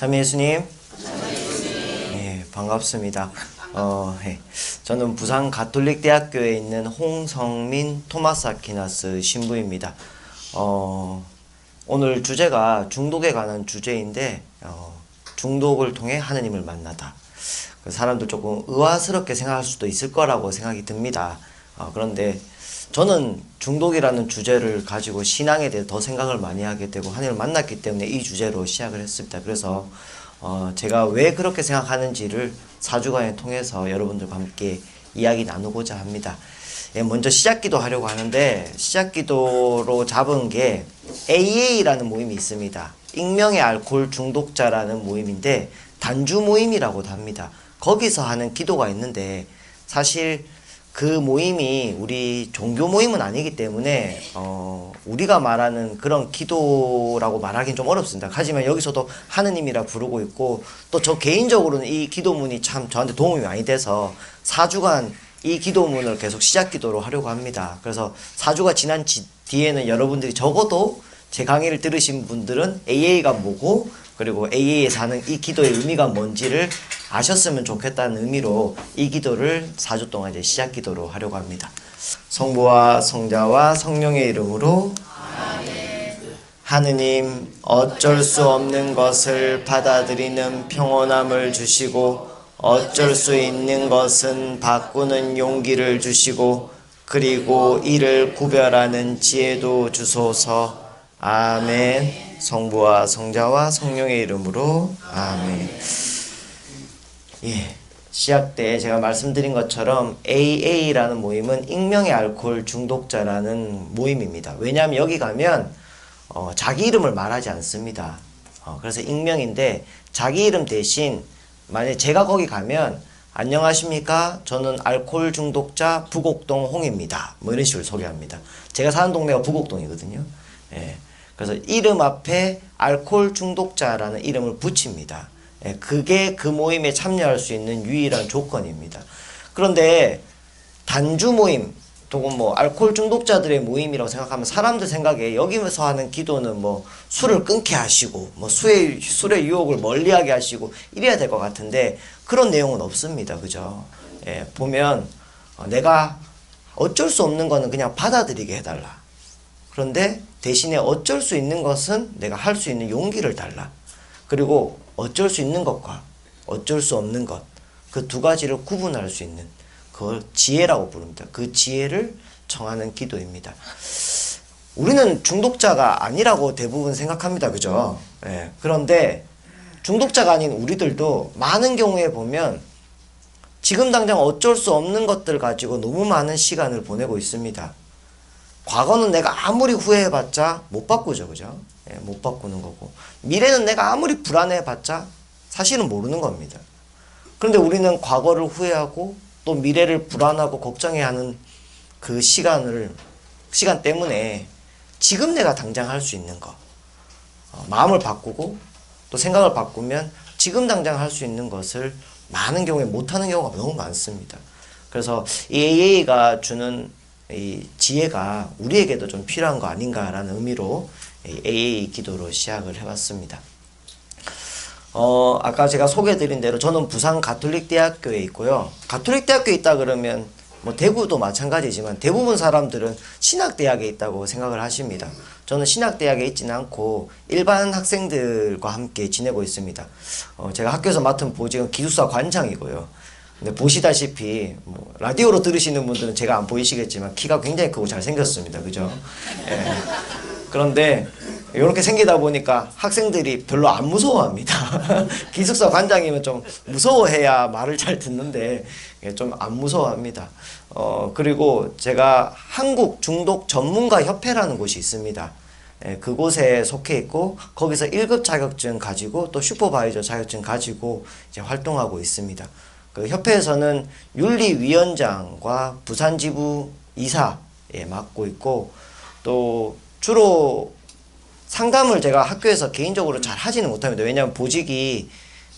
참 예수님, 네, 반갑습니다. 저는 부산 가톨릭대학교에 있는 홍성민 토마스 아퀴나스 신부입니다. 오늘 주제가 중독에 관한 주제인데, 중독을 통해 하느님을 만나다. 사람들 조금 의아스럽게 생각할 수도 있을 거라고 생각이 듭니다. 그런데 저는 중독이라는 주제를 가지고 신앙에 대해 더 생각을 많이 하게 되고 하나님을 만났기 때문에 이 주제로 시작을 했습니다. 그래서 제가 왜 그렇게 생각하는지를 4주간을 통해서 여러분들과 함께 이야기 나누고자 합니다. 먼저 시작기도 하려고 하는데 시작기도로 잡은 게 AA라는 모임이 있습니다. 익명의 알코올 중독자라는 모임인데 단주 모임이라고도 합니다. 거기서 하는 기도가 있는데 사실 그 모임이 우리 종교 모임은 아니기 때문에 우리가 말하는 그런 기도라고 말하기는 좀 어렵습니다. 하지만 여기서도 하느님이라 부르고 있고 또 저 개인적으로는 이 기도문이 참 저한테 도움이 많이 돼서 4주간 이 기도문을 계속 시작 기도로 하려고 합니다. 그래서 4주가 지난 뒤에는 여러분들이 적어도 제 강의를 들으신 분들은 AA가 뭐고 그리고 AA에서 하는 이 기도의 의미가 뭔지를 아셨으면 좋겠다는 의미로 이 기도를 4주 동안 이제 시작 기도로 하려고 합니다. 성부와 성자와 성령의 이름으로 하느님, 어쩔 수 없는 것을 받아들이는 평온함을 주시고 어쩔 수 있는 것은 바꾸는 용기를 주시고 그리고 이를 구별하는 지혜도 주소서. 아멘. 성부와 성자와 성령의 이름으로 아멘. 시작 때 제가 말씀드린 것처럼 AA라는 모임은 익명의 알코올 중독자라는 모임입니다. 왜냐하면 여기 가면 자기 이름을 말하지 않습니다. 그래서 익명인데 자기 이름 대신 만약에 제가 거기 가면 안녕하십니까? 저는 알코올 중독자 부곡동 홍입니다. 뭐 이런 식으로 소개합니다. 제가 사는 동네가 부곡동이거든요. 그래서 이름 앞에 알코올 중독자라는 이름을 붙입니다. 그게 그 모임에 참여할 수 있는 유일한 조건입니다. 그런데 단주 모임 또는 뭐 알코올 중독자들의 모임이라고 생각하면 사람들 생각에 여기서 하는 기도는 뭐 술을 끊게 하시고 뭐 술의 유혹을 멀리하게 하시고 이래야 될 것 같은데 그런 내용은 없습니다. 그죠? 보면 내가 어쩔 수 없는 거는 그냥 받아들이게 해달라. 그런데 대신에 어쩔 수 있는 것은 내가 할 수 있는 용기를 달라. 그리고 어쩔 수 있는 것과 어쩔 수 없는 것, 그 두 가지를 구분할 수 있는 그걸 지혜라고 부릅니다. 그 지혜를 청하는 기도입니다. 우리는 중독자가 아니라고 대부분 생각합니다. 그죠? 그런데 중독자가 아닌 우리들도 많은 경우에 보면 지금 당장 어쩔 수 없는 것들 가지고 너무 많은 시간을 보내고 있습니다. 과거는 내가 아무리 후회해봤자 못 바꾸죠. 그죠? 못 바꾸는 거고 미래는 내가 아무리 불안해봤자 사실은 모르는 겁니다. 그런데 우리는 과거를 후회하고 또 미래를 불안하고 걱정해야 하는 그 시간 때문에 지금 내가 당장 할 수 있는 거 마음을 바꾸고 또 생각을 바꾸면 지금 당장 할 수 있는 것을 많은 경우에 못하는 경우가 너무 많습니다. 그래서 이 AA가 주는 이 지혜가 우리에게도 좀 필요한 거 아닌가라는 의미로 AA 기도로 시작을 해봤습니다. 아까 제가 소개해드린 대로 저는 부산 가톨릭대학교에 있고요. 가톨릭대학교에 있다 그러면 뭐 대구도 마찬가지지만 대부분 사람들은 신학대학에 있다고 생각을 하십니다. 저는 신학대학에 있지는 않고 일반 학생들과 함께 지내고 있습니다. 제가 학교에서 맡은 보직은 기숙사 관장이고요. 근데 보시다시피 뭐 라디오로 들으시는 분들은 제가 안 보이시겠지만 키가 굉장히 크고 잘생겼습니다. 그죠? 그런데 이렇게 생기다 보니까 학생들이 별로 안 무서워합니다. 기숙사 관장이면 좀 무서워해야 말을 잘 듣는데 좀 안 무서워합니다. 그리고 제가 한국 중독 전문가 협회라는 곳이 있습니다. 그곳에 속해 있고 거기서 1급 자격증 가지고 또 슈퍼바이저 자격증 가지고 이제 활동하고 있습니다. 그 협회에서는 윤리위원장과 부산지부 이사 맡고 있고 또 주로 상담을 제가 학교에서 개인적으로 잘 하지는 못합니다. 왜냐하면 보직이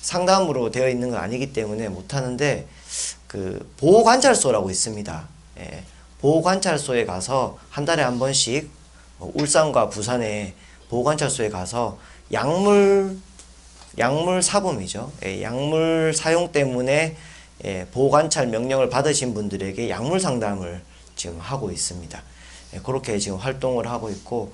상담으로 되어 있는 건 아니기 때문에 못하는데 그 보호관찰소라고 있습니다. 보호관찰소에 가서 한 달에 한 번씩 울산과 부산에 보호관찰소에 가서 약물 약물 사범이죠. 예, 약물 사용 때문에 예, 보호관찰 명령을 받으신 분들에게 약물 상담을 지금 하고 있습니다. 예, 그렇게 지금 활동을 하고 있고,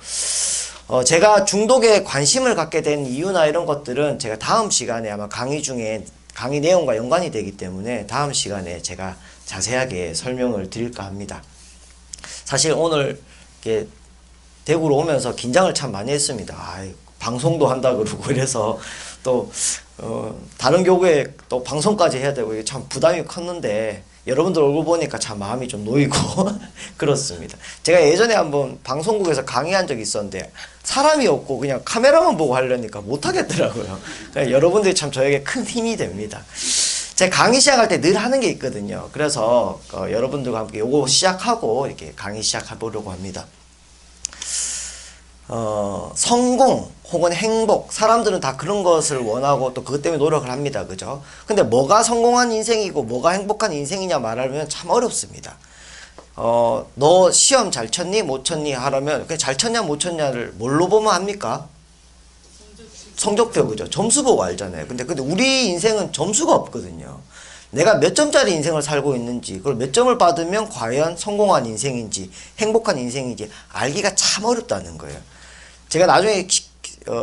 제가 중독에 관심을 갖게 된 이유나 이런 것들은 제가 다음 시간에 아마 강의 중에 강의 내용과 연관이 되기 때문에 다음 시간에 제가 자세하게 설명을 드릴까 합니다. 사실 오늘 이렇게 대구로 오면서 긴장을 참 많이 했습니다. 방송도 한다 그러고 이래서 또 다른 교구에 또 방송까지 해야 되고 이게 참 부담이 컸는데 여러분들 얼굴 보니까 참 마음이 좀 놓이고 그렇습니다. 제가 예전에 한번 방송국에서 강의한 적이 있었는데 사람이 없고 그냥 카메라만 보고 하려니까 못하겠더라고요. 그러니까 여러분들이 참 저에게 큰 힘이 됩니다. 제가 강의 시작할 때 늘 하는 게 있거든요. 그래서 여러분들과 함께 요거 시작하고 이렇게 강의 시작해 보려고 합니다. 성공 혹은 행복, 사람들은 다 그런 것을 원하고 또 그것 때문에 노력을 합니다. 그죠? 근데 뭐가 성공한 인생이고 뭐가 행복한 인생이냐 말하면 참 어렵습니다. 너 시험 잘 쳤니? 못 쳤니? 하라면 잘 쳤냐 못 쳤냐를 뭘로 보면 합니까? 성적표. 그죠? 점수 보고 알잖아요. 근데 우리 인생은 점수가 없거든요. 내가 몇 점짜리 인생을 살고 있는지, 그걸 몇 점을 받으면 과연 성공한 인생인지 행복한 인생인지 알기가 참 어렵다는 거예요. 제가 나중에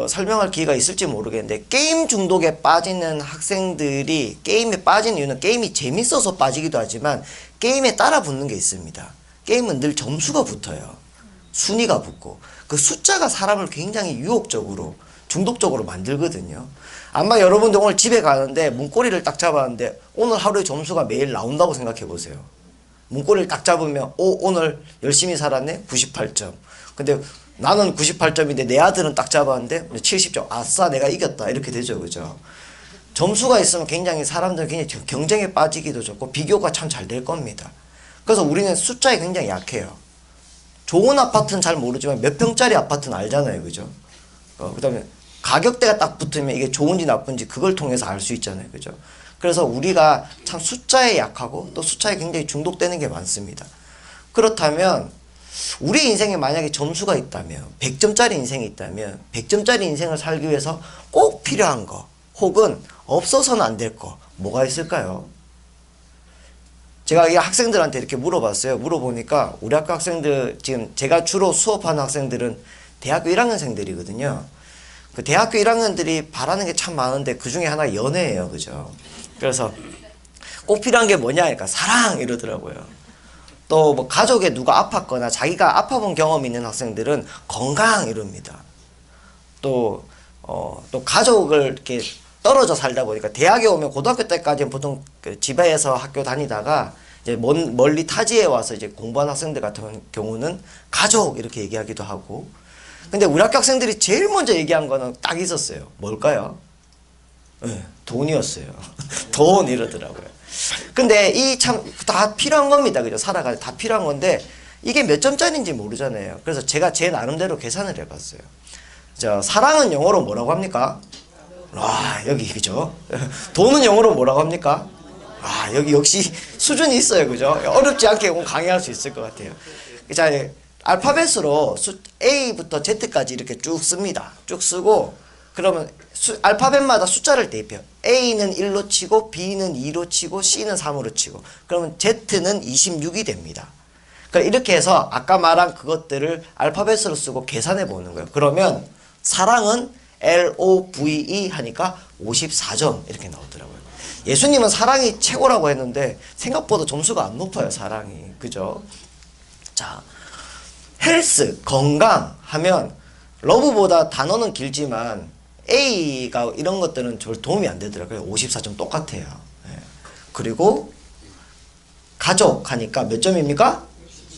설명할 기회가 있을지 모르겠는데, 게임 중독에 빠지는 학생들이 게임에 빠진 이유는 게임이 재밌어서 빠지기도 하지만 게임에 따라 붙는 게 있습니다. 게임은 늘 점수가 붙어요. 순위가 붙고 그 숫자가 사람을 굉장히 유혹적으로 중독적으로 만들거든요. 아마 여러분들 오늘 집에 가는데 문고리를 딱 잡았는데 오늘 하루의 점수가 매일 나온다고 생각해 보세요. 문고리를 딱 잡으면 오늘 열심히 살았네? 98점. 근데 나는 98점인데 내 아들은 딱 잡았는데 70점. 아싸, 내가 이겼다. 이렇게 되죠. 그죠? 점수가 있으면 굉장히 사람들은 굉장히 경쟁에 빠지기도 좋고 비교가 참 잘 될 겁니다. 그래서 우리는 숫자에 굉장히 약해요. 좋은 아파트는 잘 모르지만 몇 평짜리 아파트는 알잖아요. 그죠? 그 다음에 가격대가 딱 붙으면 이게 좋은지 나쁜지 그걸 통해서 알 수 있잖아요. 그죠? 그래서 우리가 참 숫자에 약하고 또 숫자에 굉장히 중독되는 게 많습니다. 그렇다면 우리 인생에 만약에 점수가 있다면 100점짜리 인생이 있다면 100점짜리 인생을 살기 위해서 꼭 필요한 거 혹은 없어서는 안 될 거 뭐가 있을까요? 제가 이 학생들한테 이렇게 물어봤어요. 물어보니까 우리 학교 학생들, 지금 제가 주로 수업하는 학생들은 대학교 1학년생들이거든요. 그 대학교 1학년들이 바라는 게 참 많은데 그 중에 하나가 연애예요. 그죠? 그래서 꼭 필요한 게 뭐냐 하니까 사랑 이러더라고요. 또 뭐 가족에 누가 아팠거나 자기가 아파본 경험이 있는 학생들은 건강 이럽니다. 또 가족을 이렇게 떨어져 살다 보니까 대학에 오면 고등학교 때까지는 보통 그 집에서 학교 다니다가 이제 멀리 타지에 와서 이제 공부하는 학생들 같은 경우는 가족 이렇게 얘기하기도 하고. 근데 우리 학교 학생들이 제일 먼저 얘기한 거는 딱 있었어요. 뭘까요? 네, 돈이었어요. 돈 이러더라고요. 근데 이 참 다 필요한 겁니다. 그죠? 살아갈 때 다 필요한 건데 이게 몇 점짜리인지 모르잖아요. 그래서 제가 제 나름대로 계산을 해봤어요. 사랑은 영어로 뭐라고 합니까? 여기 그죠? 돈은 영어로 뭐라고 합니까? 여기 역시 수준이 있어요. 그죠? 어렵지 않게 강의할 수 있을 것 같아요. 자, 알파벳으로 A부터 Z까지 이렇게 쭉 씁니다. 쭉 쓰고 그러면 알파벳마다 숫자를 대입해요. A는 1로 치고 B는 2로 치고 C는 3으로 치고 그러면 Z는 26이 됩니다. 이렇게 해서 아까 말한 그것들을 알파벳으로 쓰고 계산해 보는 거예요. 그러면 사랑은 LOVE 하니까 54점 이렇게 나오더라고요. 예수님은 사랑이 최고라고 했는데 생각보다 점수가 안 높아요. 사랑이. 그죠? 자, 헬스, 건강 하면 러브보다 단어는 길지만 A가 이런 것들은 별 도움이 안 되더라고요. 54점 똑같아요. 예. 그리고 가족 하니까 몇 점입니까?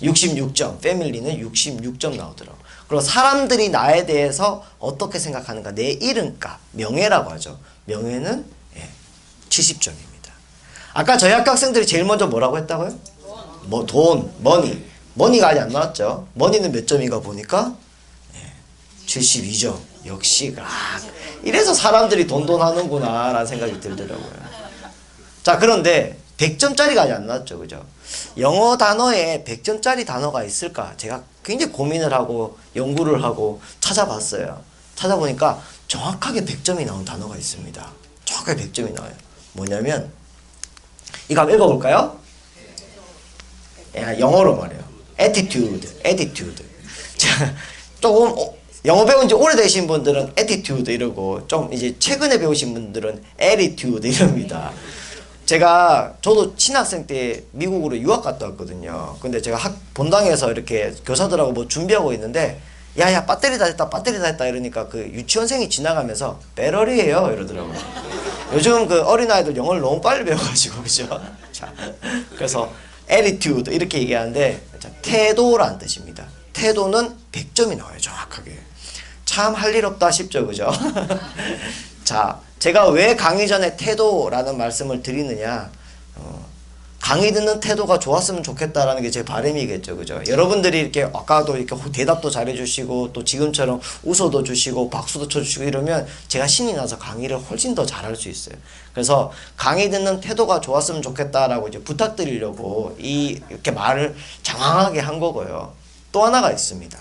66점. 패밀리는 66점 나오더라고요. 그리고 사람들이 나에 대해서 어떻게 생각하는가, 내 이름값, 명예라고 하죠. 명예는 70점입니다. 아까 저희 학교 학생들이 제일 먼저 뭐라고 했다고요? 돈, 머니. 머니가 아직 안 나왔죠. 머니는 몇 점인가 보니까 72점. 역시 이래서 사람들이 돈 하는구나 라는 생각이 들더라고요. 자, 그런데 100점짜리가 아직 안 나왔죠. 그죠? 영어 단어에 100점짜리 단어가 있을까? 제가 굉장히 고민을 하고 연구를 하고 찾아봤어요. 찾아보니까 정확하게 100점이 나온 단어가 있습니다. 정확하게 100점이 나와요. 뭐냐면 이거 한번 읽어볼까요? 영어로 말해요. attitude. 자, 조금 영어 배운 지 오래되신 분들은 attitude 이러고 좀 이제 최근에 배우신 분들은 attitude 이럽니다. 저도 신학생 때 미국으로 유학 갔다 왔거든요. 근데 제가 본당에서 이렇게 교사들하고 뭐 준비하고 있는데 야야 배터리 다 됐다 이러니까 그 유치원생이 지나가면서 배럴이에요 이러더라고요. 요즘 그 어린아이들 영어를 너무 빨리 배워가지고 그죠? 자, 그래서 attitude 이렇게 얘기하는데 자, 태도라는 뜻입니다. 태도는 100점이 나와요. 정확하게. 참 할 일 없다 싶죠. 그죠? 자, 제가 왜 강의 전에 태도라는 말씀을 드리느냐, 강의 듣는 태도가 좋았으면 좋겠다라는 게 제 바람이겠죠. 그죠? 여러분들이 이렇게 아까도 이렇게 대답도 잘해주시고 또 지금처럼 웃어도 주시고 박수도 쳐주시고 이러면 제가 신이 나서 강의를 훨씬 더 잘할 수 있어요. 그래서 강의 듣는 태도가 좋았으면 좋겠다라고 이제 부탁드리려고 이렇게 말을 장황하게 한 거고요. 또 하나가 있습니다.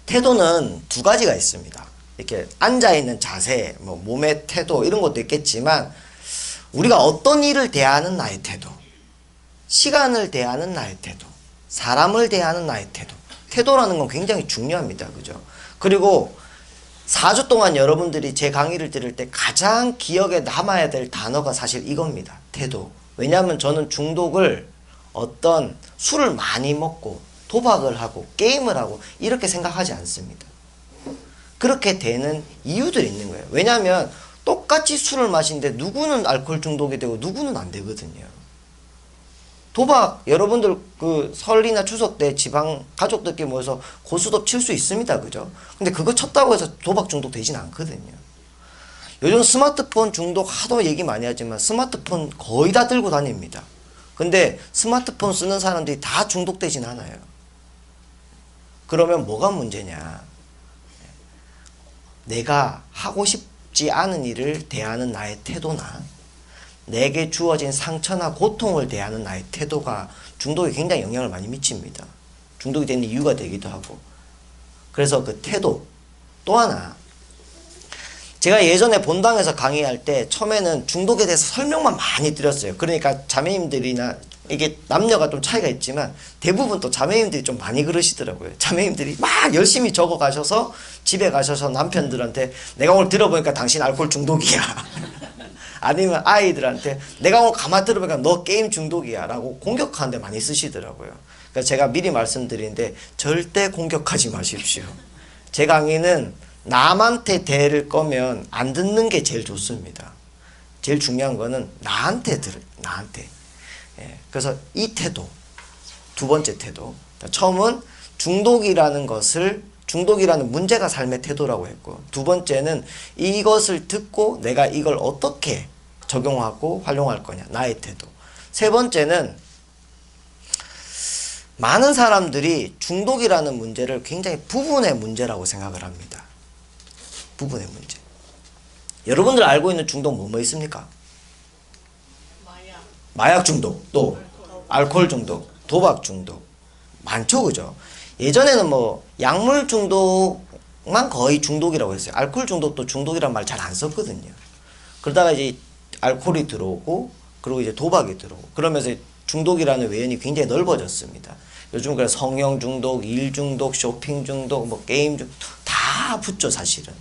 태도는 두 가지가 있습니다. 이렇게 앉아있는 자세, 뭐 몸의 태도 이런 것도 있겠지만 우리가 어떤 일을 대하는 나의 태도, 시간을 대하는 나의 태도, 사람을 대하는 나의 태도, 태도라는 건 굉장히 중요합니다. 그죠? 그리고 4주 동안 여러분들이 제 강의를 들을 때 가장 기억에 남아야 될 단어가 사실 이겁니다. 태도. 왜냐하면 저는 중독을 어떤 술을 많이 먹고 도박을 하고 게임을 하고 이렇게 생각하지 않습니다. 그렇게 되는 이유들이 있는 거예요. 왜냐하면 똑같이 술을 마시는데 누구는 알코올 중독이 되고 누구는 안 되거든요. 도박 여러분들 그 설이나 추석 때 지방 가족들끼리 모여서 고스톱 칠 수 있습니다. 그죠? 근데 그거 쳤다고 해서 도박 중독 되진 않거든요. 요즘 스마트폰 중독 하도 얘기 많이 하지만 스마트폰 거의 다 들고 다닙니다. 근데 스마트폰 쓰는 사람들이 다 중독되진 않아요. 그러면 뭐가 문제냐? 내가 하고 싶지 않은 일을 대하는 나의 태도나 내게 주어진 상처나 고통을 대하는 나의 태도가 중독에 굉장히 영향을 많이 미칩니다. 중독이 되는 이유가 되기도 하고. 그래서 그 태도. 또 하나, 제가 예전에 본당에서 강의할 때 처음에는 중독에 대해서 설명만 많이 드렸어요. 그러니까 자매님들이나 이게 남녀가 좀 차이가 있지만 대부분 또 자매님들이 좀 많이 그러시더라고요. 자매님들이 막 열심히 적어 가셔서 집에 가셔서 남편들한테 내가 오늘 들어보니까 당신 알코올 중독이야. 아니면 아이들한테 내가 오늘 가만 들어보니까 너 게임 중독이야 라고 공격하는데 많이 쓰시더라고요. 그러니까 제가 미리 말씀드리는데 절대 공격하지 마십시오. 제 강의는 남한테 대를 거면 안 듣는 게 제일 좋습니다. 제일 중요한 거는 나한테 나한테. 예, 그래서 이 태도, 두 번째 태도. 처음은 중독이라는 문제가 삶의 태도라고 했고, 두 번째는 이것을 듣고 내가 이걸 어떻게 적용하고 활용할 거냐, 나의 태도. 세 번째는 많은 사람들이 중독이라는 문제를 굉장히 부분의 문제라고 생각을 합니다. 부분의 문제. 여러분들 알고 있는 중독 뭐 있습니까? 마약 중독, 또 알코올 중독, 도박 중독 많죠. 그죠? 예전에는 뭐 약물 중독만 거의 중독이라고 했어요. 알코올 중독도 중독이란 말 잘 안 썼거든요. 그러다가 이제 알코올이 들어오고 그리고 이제 도박이 들어오고 그러면서 중독이라는 외연이 굉장히 넓어졌습니다. 요즘 그래서 성형 중독, 일 중독, 쇼핑 중독, 뭐 게임 중독 다 붙죠 사실은.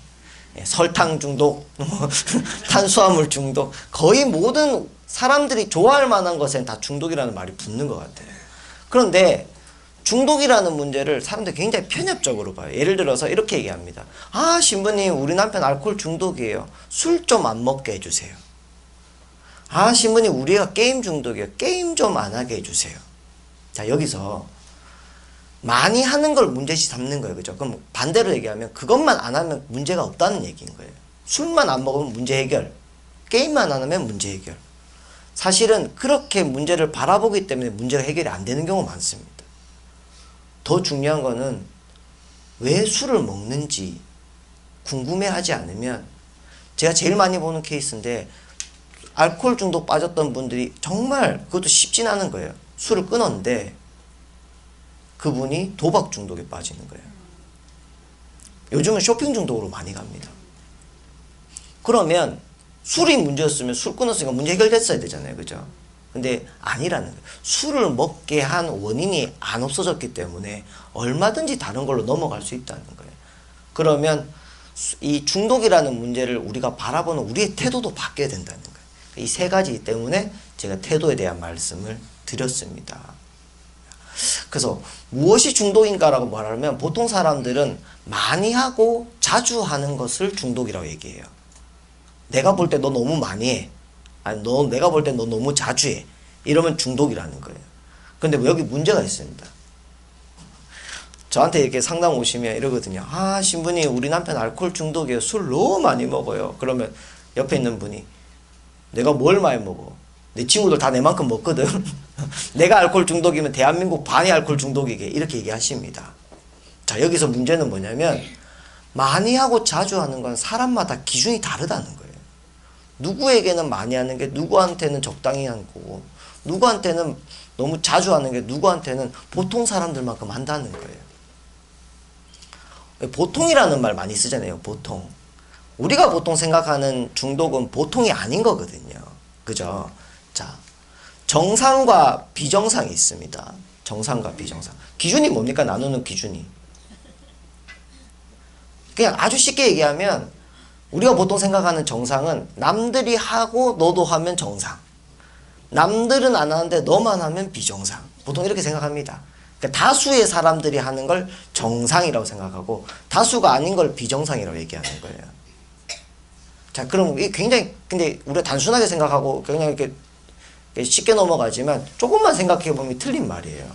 예, 설탕 중독, 탄수화물 중독, 거의 모든 사람들이 좋아할 만한 것엔 다 중독이라는 말이 붙는 것 같아요. 그런데 중독이라는 문제를 사람들이 굉장히 편협적으로 봐요. 예를 들어서 이렇게 얘기합니다. 아, 신부님, 우리 남편 알코올 중독이에요. 술 좀 안 먹게 해주세요. 아, 신부님, 우리 애가 게임 중독이에요. 게임 좀 안 하게 해주세요. 자, 여기서 많이 하는 걸 문제시 삼는 거예요. 그죠? 그럼 반대로 얘기하면 그것만 안 하면 문제가 없다는 얘기인 거예요. 술만 안 먹으면 문제 해결, 게임만 안 하면 문제 해결. 사실은 그렇게 문제를 바라보기 때문에 문제가 해결이 안 되는 경우가 많습니다. 더 중요한 거는 왜 술을 먹는지 궁금해하지 않으면, 제가 제일 많이 보는 케이스인데 알코올 중독 빠졌던 분들이 정말 그것도 쉽진 않은 거예요. 술을 끊었는데 그분이 도박 중독에 빠지는 거예요. 요즘은 쇼핑 중독으로 많이 갑니다. 그러면 술이 문제였으면 술 끊었으니까 문제 해결됐어야 되잖아요. 그죠? 근데 아니라는 거예요. 술을 먹게 한 원인이 안 없어졌기 때문에 얼마든지 다른 걸로 넘어갈 수 있다는 거예요. 그러면 이 중독이라는 문제를 우리가 바라보는 우리의 태도도 바뀌어야 된다는 거예요. 이 세 가지 때문에 제가 태도에 대한 말씀을 드렸습니다. 그래서 무엇이 중독인가라고 말하면 보통 사람들은 많이 하고 자주 하는 것을 중독이라고 얘기해요. 내가 볼 때 너 너무 많이 해. 아니, 내가 볼 때 너 너무 자주 해. 이러면 중독이라는 거예요. 근데 여기 문제가 있습니다. 저한테 이렇게 상담 오시면 이러거든요. 아, 신부님, 우리 남편 알코올 중독이에요. 술 너무 많이 먹어요. 그러면 옆에 있는 분이 내가 뭘 많이 먹어? 내 친구들 다 내만큼 먹거든. 내가 알코올 중독이면 대한민국 반이 알코올 중독이게 이렇게 얘기하십니다. 자, 여기서 문제는 뭐냐면 많이 하고 자주 하는 건 사람마다 기준이 다르다는 거예요. 누구에게는 많이 하는 게 누구한테는 적당히 하는 거고 누구한테는 너무 자주 하는 게 누구한테는 보통 사람들만큼 한다는 거예요. 보통이라는 말 많이 쓰잖아요. 보통. 우리가 보통 생각하는 중독은 보통이 아닌 거거든요. 그죠? 자, 정상과 비정상이 있습니다. 정상과 비정상. 기준이 뭡니까? 나누는 기준이. 그냥 아주 쉽게 얘기하면 우리가 보통 생각하는 정상은 남들이 하고 너도 하면 정상. 남들은 안 하는데 너만 하면 비정상. 보통 이렇게 생각합니다. 그러니까 다수의 사람들이 하는 걸 정상이라고 생각하고 다수가 아닌 걸 비정상이라고 얘기하는 거예요. 자, 그럼 이게 굉장히 근데 우리가 단순하게 생각하고 그냥 이렇게 쉽게 넘어가지만 조금만 생각해 보면 틀린 말이에요.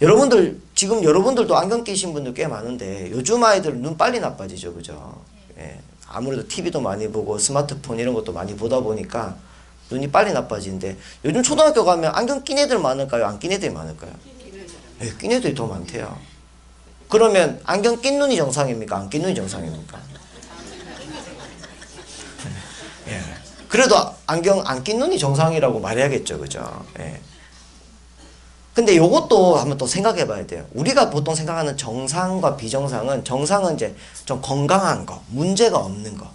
여러분들 지금 여러분들도 안경 끼신 분들 꽤 많은데 요즘 아이들 눈 빨리 나빠지죠, 그죠? 예, 아무래도 TV도 많이 보고 스마트폰 이런 것도 많이 보다 보니까 눈이 빨리 나빠지는데 요즘 초등학교 가면 안경 낀 애들 많을까요? 안 낀 애들이 많을까요? 예, 낀 애들이 더 많대요. 그러면 안경 낀 눈이 정상입니까? 안 낀 눈이 정상입니까? 예. 그래도 안경 안 낀 눈이 정상이라고 말해야겠죠, 그죠? 예. 근데 요것도 한번 또 생각해 봐야 돼요. 우리가 보통 생각하는 정상과 비정상은 정상은 이제 좀 건강한 거, 문제가 없는 거.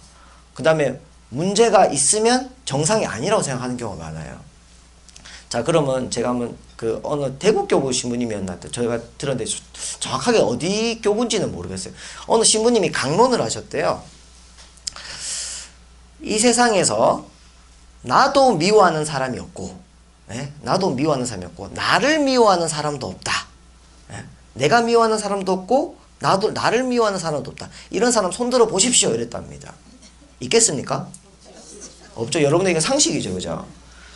그 다음에 문제가 있으면 정상이 아니라고 생각하는 경우가 많아요. 자, 그러면 제가 한번 그 어느 대구 교구 신부님이었나 저희가 들었는데 정확하게 어디 교구인지는 모르겠어요. 어느 신부님이 강론을 하셨대요. 이 세상에서 나도 미워하는 사람이 없고, 예? 나도 미워하는 사람이 없고, 나를 미워하는 사람도 없다. 예? 내가 미워하는 사람도 없고, 나를 미워하는 사람도 없다. 이런 사람 손들어 보십시오. 이랬답니다. 있겠습니까? 없죠. 여러분에게 상식이죠. 그죠?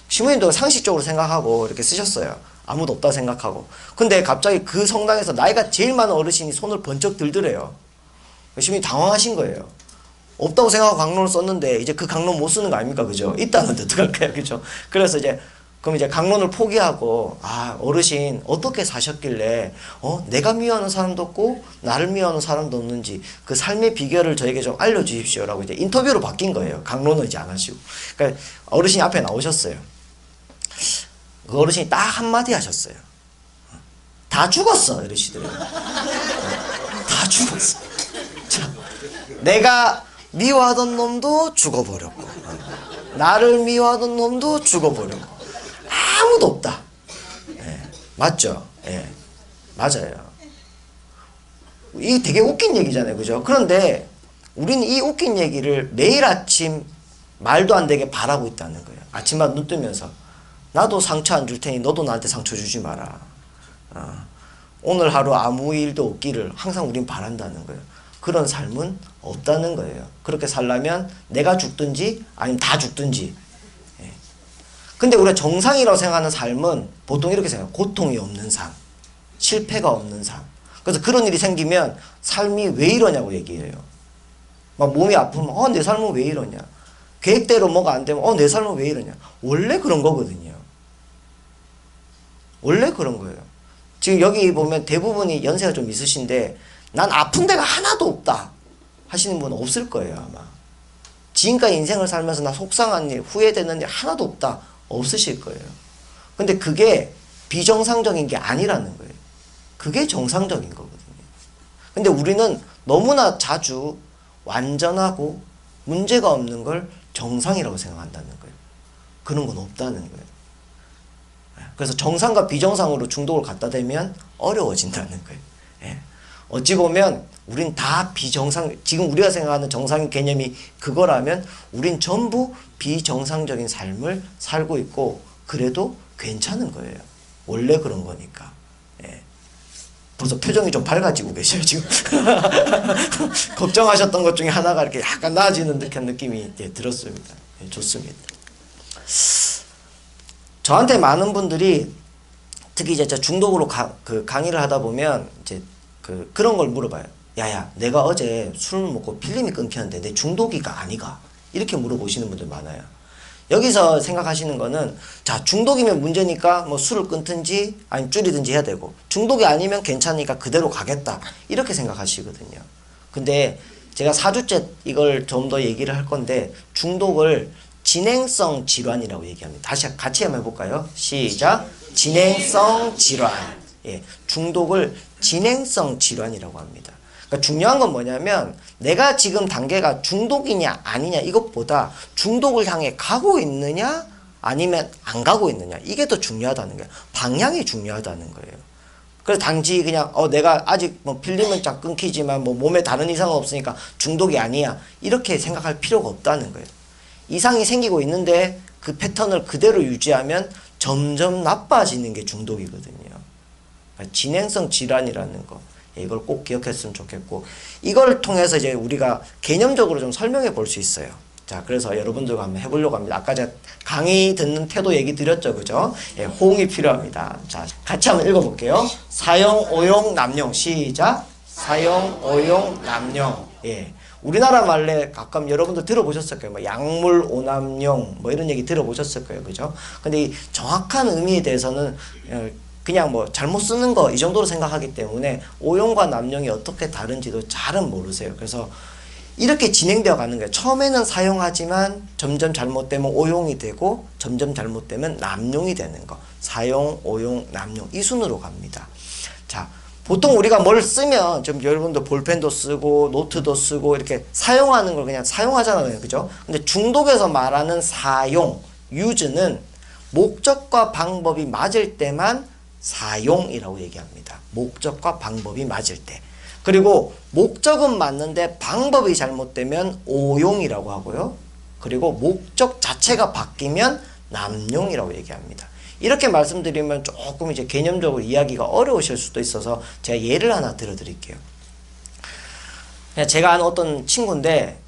신부님도 상식적으로 생각하고 이렇게 쓰셨어요. 아무도 없다고 생각하고. 근데 갑자기 그 성당에서 나이가 제일 많은 어르신이 손을 번쩍 들더래요. 신부님 당황하신 거예요. 없다고 생각하고 강론을 썼는데 이제 그 강론 못 쓰는 거 아닙니까? 그죠? 있다는데 어떡할까요? 그죠? 그래서 그럼 이제 강론을 포기하고, 아, 어르신 어떻게 사셨길래 내가 미워하는 사람도 없고 나를 미워하는 사람도 없는지 그 삶의 비결을 저에게 좀 알려주십시오라고 이제 인터뷰로 바뀐 거예요. 강론을 이제 안 하시고. 그러니까 어르신이 앞에 나오셨어요. 그 어르신이 딱 한마디 하셨어요. 다 죽었어, 이러시더래요. 다 죽었어. 자, 내가 미워하던 놈도 죽어버렸고 나를 미워하던 놈도 죽어버렸고 아무도 없다. 예, 맞죠? 예, 맞아요. 이게 되게 웃긴 얘기잖아요, 그죠? 그런데 우리는 이 웃긴 얘기를 매일 아침 말도 안 되게 바라고 있다는 거예요. 아침마다 눈 뜨면서 나도 상처 안 줄 테니 너도 나한테 상처 주지 마라. 오늘 하루 아무 일도 없기를 항상 우린 바란다는 거예요. 그런 삶은 없다는 거예요. 그렇게 살려면 내가 죽든지 아니면 다 죽든지. 예. 근데 우리가 정상이라고 생각하는 삶은 보통 이렇게 생각해요. 고통이 없는 삶, 실패가 없는 삶. 그래서 그런 일이 생기면 삶이 왜 이러냐고 얘기해요. 막 몸이 아프면 내 삶은 왜 이러냐. 계획대로 뭐가 안 되면 내 삶은 왜 이러냐. 원래 그런 거거든요. 원래 그런 거예요. 지금 여기 보면 대부분이 연세가 좀 있으신데 난 아픈 데가 하나도 없다 하시는 분은 없을 거예요, 아마. 지금까지 인생을 살면서 나 속상한 일, 후회되는 일 하나도 없다 없으실 거예요. 근데 그게 비정상적인 게 아니라는 거예요. 그게 정상적인 거거든요. 근데 우리는 너무나 자주 완전하고 문제가 없는 걸 정상이라고 생각한다는 거예요. 그런 건 없다는 거예요. 그래서 정상과 비정상으로 중독을 갖다 대면 어려워진다는 거예요. 예. 어찌 보면 우린 다 비정상, 지금 우리가 생각하는 정상의 개념이 그거라면 우린 전부 비정상적인 삶을 살고 있고 그래도 괜찮은 거예요. 원래 그런 거니까. 예. 벌써 표정이 좀 밝아지고 계셔요, 지금. 걱정하셨던 것 중에 하나가 이렇게 약간 나아지는 듯한 느낌이 들었습니다. 예, 좋습니다. 저한테 많은 분들이 특히 이제 중독으로 강의를 하다 보면 이제 그런 걸 물어봐요. 야야, 내가 어제 술 먹고 필름이 끊겼는데 내 중독이가 아니가? 이렇게 물어보시는 분들 많아요. 여기서 생각하시는 거는 자, 중독이면 문제니까 뭐 술을 끊든지 아니면 줄이든지 해야 되고 중독이 아니면 괜찮으니까 그대로 가겠다 이렇게 생각하시거든요. 근데 제가 4주째 이걸 좀 더 얘기를 할 건데 중독을 진행성 질환이라고 얘기합니다. 다시 같이 한번 해볼까요? 시작. 진행성 질환. 예, 중독을 진행성 질환이라고 합니다. 그러니까 중요한 건 뭐냐면 내가 지금 단계가 중독이냐 아니냐 이것보다 중독을 향해 가고 있느냐 아니면 안 가고 있느냐 이게 더 중요하다는 거예요. 방향이 중요하다는 거예요. 그래서 단지 그냥 내가 아직 뭐 필름은 쫙 끊기지만 뭐 몸에 다른 이상은 없으니까 중독이 아니야 이렇게 생각할 필요가 없다는 거예요. 이상이 생기고 있는데 그 패턴을 그대로 유지하면 점점 나빠지는 게 중독이거든요. 그러니까 진행성 질환이라는 거 이걸 꼭 기억했으면 좋겠고 이걸 통해서 이제 우리가 개념적으로 좀 설명해 볼 수 있어요. 자, 그래서 여러분들과 한번 해보려고 합니다. 아까 제가 강의 듣는 태도 얘기 드렸죠, 그죠? 예, 호응이 필요합니다. 자, 같이 한번 읽어볼게요. 사용, 오용, 남용. 시작. 사용, 오용, 남용. 예. 우리나라 말에 가끔 여러분들 들어보셨을 거예요. 뭐 약물 오남용 뭐 이런 얘기 들어보셨을 거예요, 그죠? 근데 이 정확한 의미에 대해서는 그냥 뭐 잘못 쓰는 거 이 정도로 생각하기 때문에 오용과 남용이 어떻게 다른지도 잘은 모르세요. 그래서 이렇게 진행되어 가는 거예요. 처음에는 사용하지만 점점 잘못되면 오용이 되고 점점 잘못되면 남용이 되는 거. 사용, 오용, 남용 이 순으로 갑니다. 자, 보통 우리가 뭘 쓰면 좀 여러분도 볼펜도 쓰고 노트도 쓰고 이렇게 사용하는 걸 그냥 사용하잖아요, 그죠? 근데 중독에서 말하는 사용, use는 목적과 방법이 맞을 때만 사용이라고 얘기합니다. 목적과 방법이 맞을 때. 그리고 목적은 맞는데 방법이 잘못되면 오용이라고 하고요. 그리고 목적 자체가 바뀌면 남용이라고 얘기합니다. 이렇게 말씀드리면 조금 이제 개념적으로 이야기가 어려우실 수도 있어서 제가 예를 하나 들어드릴게요. 제가 아는 어떤 친구인데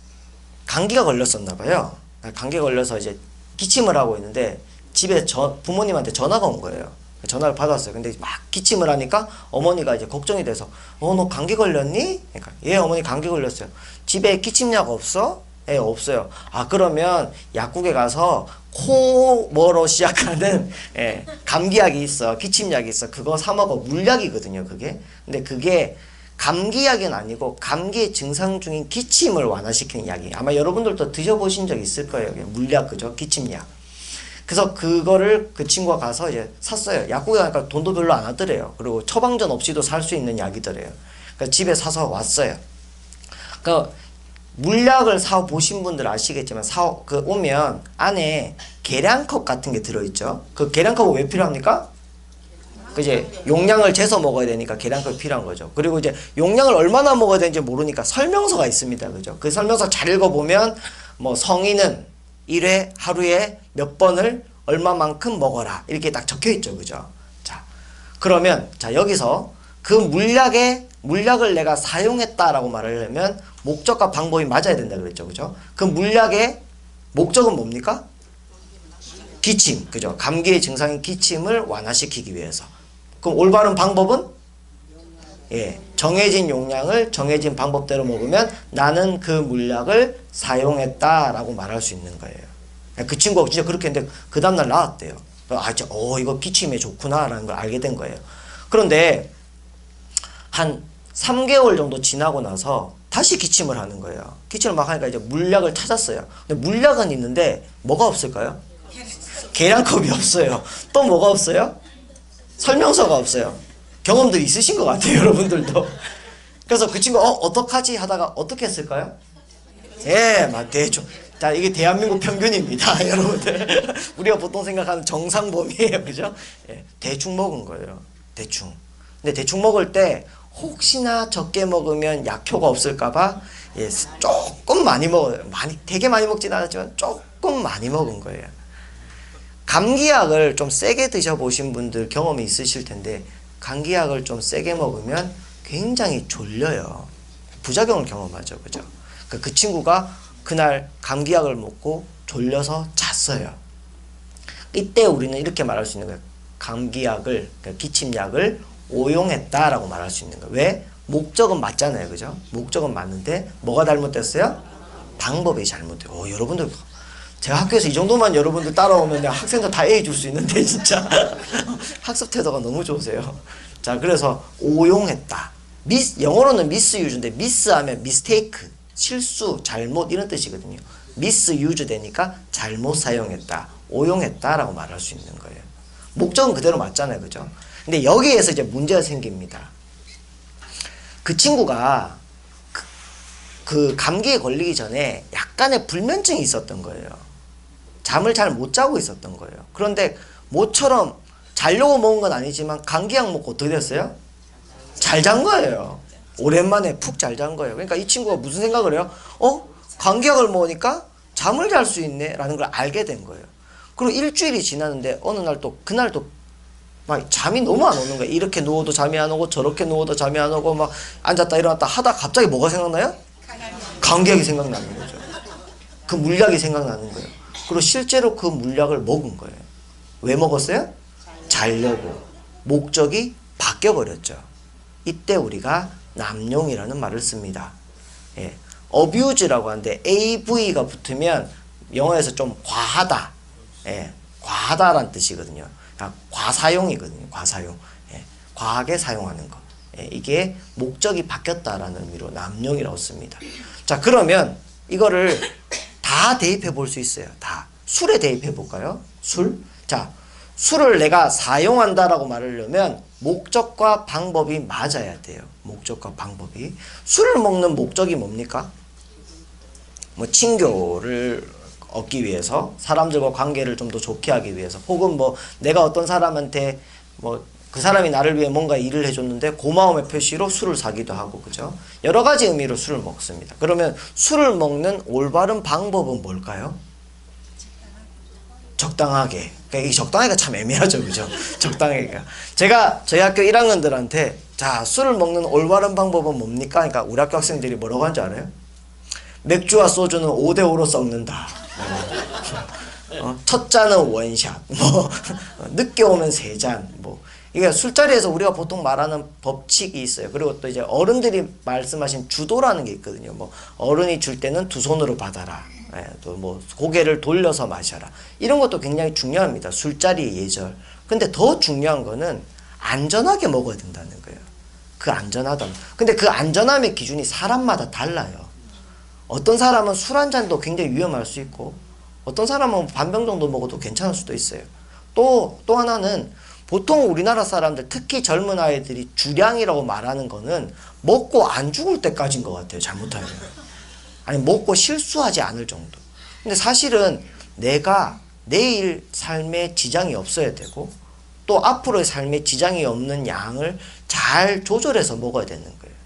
감기가 걸렸었나 봐요. 감기가 걸려서 이제 기침을 하고 있는데 집에 부모님한테 전화가 온 거예요. 전화를 받았어요. 근데 막 기침을 하니까 어머니가 이제 걱정이 돼서 너 감기 걸렸니? 그러니까 예, 어머니 감기 걸렸어요. 집에 기침약 없어? 예, 없어요. 아, 그러면 약국에 가서 코뭐로 시작하는 예, 감기약이 있어. 기침약이 있어. 그거 사 먹어. 물약이거든요, 그게. 근데 그게 감기약은 아니고 감기의 증상 중인 기침을 완화시키는 약이에요. 아마 여러분들도 드셔보신 적 있을 거예요. 물약, 그죠? 기침약. 그래서 그거를 그 친구가 가서 이제 샀어요. 약국에 가니까 돈도 별로 안 하더래요. 그리고 처방전 없이도 살 수 있는 약이더래요. 그러니까 집에 사서 왔어요. 그러니까 물약을 사 보신 분들 아시겠지만 오면 안에 계량컵 같은 게 들어있죠. 그 계량컵은 왜 필요합니까? 그제 용량을 재서 먹어야 되니까 계량컵이 필요한 거죠. 그리고 이제 용량을 얼마나 먹어야 되는지 모르니까 설명서가 있습니다. 그죠? 그 설명서 잘 읽어보면 뭐 성인은 1회 하루에 몇 번을 얼마만큼 먹어라 이렇게 딱 적혀 있죠, 그죠? 자, 그러면 자 여기서 그 물약을 내가 사용했다라고 말을 하려면 목적과 방법이 맞아야 된다 그랬죠, 그죠? 그 물약의 목적은 뭡니까? 기침, 그죠? 감기의 증상인 기침을 완화시키기 위해서. 그럼 올바른 방법은? 예, 정해진 용량을 정해진 방법대로 먹으면 나는 그 물약을 사용했다라고 말할 수 있는 거예요. 그 친구가 진짜 그렇게 했는데 그 다음날 나았대요. 이거 기침에 좋구나라는 걸 알게 된 거예요. 그런데 한 3개월 정도 지나고 나서 다시 기침을 하는 거예요. 기침을 막 하니까 이제 물약을 찾았어요. 근데 물약은 있는데 뭐가 없을까요? 계량컵이 없어요. 또 뭐가 없어요? 설명서가 없어요. 경험들이 있으신 것 같아요, 여러분들도. 그래서 그 친구가 어떡하지 하다가 어떻게 했을까요? 예, 대충. 자, 이게 대한민국 평균입니다, 여러분들. 우리가 보통 생각하는 정상 범위예요, 그죠? 예, 대충 먹은 거예요. 대충. 근데 대충 먹을 때 혹시나 적게 먹으면 약효가 없을까봐 예, 조금 많이 먹어요. 되게 많이 먹진 않았지만 조금 많이 먹은 거예요. 감기약을 좀 세게 드셔보신 분들 경험이 있으실 텐데 감기약을 좀 세게 먹으면 굉장히 졸려요. 부작용을 경험하죠, 그죠? 그 친구가 그날 감기약을 먹고 졸려서 잤어요. 이때 우리는 이렇게 말할 수 있는 거예요. 감기약을, 그러니까 기침약을 오용했다라고 말할 수 있는 거예요. 왜? 목적은 맞잖아요, 그죠? 목적은 맞는데 뭐가 잘못됐어요? 방법이 잘못돼요. 여러분들 제가 학교에서 이 정도만 여러분들 따라오면 내가 학생들 다 A 줄 수 있는데 진짜 학습 태도가 너무 좋으세요. 자, 그래서 오용했다. 영어로는 미스유즈인데 미스하면 미스테이크, 실수, 잘못 이런 뜻이거든요. 미스유즈 되니까 잘못 사용했다, 오용했다라고 말할 수 있는 거예요. 목적은 그대로 맞잖아요, 그죠? 근데 여기에서 이제 문제가 생깁니다. 그 친구가 그 감기에 걸리기 전에 약간의 불면증이 있었던 거예요. 잠을 잘 못 자고 있었던 거예요. 그런데 모처럼 자려고 먹은 건 아니지만 감기약 먹고 어떻게 됐어요? 잘 잔 거예요. 오랜만에 푹 잘 잔 거예요. 그러니까 이 친구가 무슨 생각을 해요? 감기약을 먹으니까 잠을 잘 수 있네 라는 걸 알게 된 거예요. 그리고 일주일이 지났는데 어느 날 또 그날 또 막 잠이 너무 안 오는 거예요. 이렇게 누워도 잠이 안 오고 저렇게 누워도 잠이 안 오고 막 앉았다 일어났다 하다 갑자기 뭐가 생각나요? 감기약이 생각나는 거죠. 그 물약이 생각나는 거예요. 그리고 실제로 그 물약을 먹은 거예요. 왜 먹었어요? 자려고. 목적이 바뀌어버렸죠. 이때 우리가 남용이라는 말을 씁니다. 예. abuse라고 하는데 av가 붙으면 영어에서 좀 과하다. 예. 과하다라는 뜻이거든요. 과사용이거든요. 과사용. 예. 과하게 사용하는 것. 예. 이게 목적이 바뀌었다라는 의미로 남용이라고 씁니다. 자, 그러면 이거를 다 대입해 볼 수 있어요. 다. 술에 대입해 볼까요? 술? 자, 술을 내가 사용한다라고 말하려면 목적과 방법이 맞아야 돼요. 목적과 방법이. 술을 먹는 목적이 뭡니까? 뭐 친교를 얻기 위해서, 사람들과 관계를 좀 더 좋게 하기 위해서, 혹은 뭐 내가 어떤 사람한테 뭐 그 사람이 나를 위해 뭔가 일을 해줬는데 고마움의 표시로 술을 사기도 하고, 그죠? 여러 가지 의미로 술을 먹습니다. 그러면 술을 먹는 올바른 방법은 뭘까요? 적당하게. 그러니까 이 적당하게가 참 애매하죠, 그죠? 적당하게가. 제가 저희 학교 1학년들한테 자, 술을 먹는 올바른 방법은 뭡니까? 그러니까 우리 학교 학생들이 뭐라고 하는 줄 알아요? 맥주와 소주는 5대5로 섞는다. 첫 잔은 원샷. 뭐 늦게 오면 3잔. 뭐 이게 술자리에서 우리가 보통 말하는 법칙이 있어요. 그리고 또 이제 어른들이 말씀하신 주도라는 게 있거든요. 뭐 어른이 줄 때는 2손으로 받아라. 예, 또 뭐 고개를 돌려서 마셔라. 이런 것도 굉장히 중요합니다. 술자리의 예절. 근데 더 중요한 거는 안전하게 먹어야 된다는 거예요. 그 안전하다. 근데 그 안전함의 기준이 사람마다 달라요. 어떤 사람은 술 한 잔도 굉장히 위험할 수 있고, 어떤 사람은 반병 정도 먹어도 괜찮을 수도 있어요. 또 하나는 보통 우리나라 사람들, 특히 젊은 아이들이 주량이라고 말하는 거는 먹고 안 죽을 때까지인 것 같아요. 잘못하면. 아니, 먹고 실수하지 않을 정도. 근데 사실은 내가 내일 삶에 지장이 없어야 되고, 또 앞으로의 삶에 지장이 없는 양을 잘 조절해서 먹어야 되는 거예요.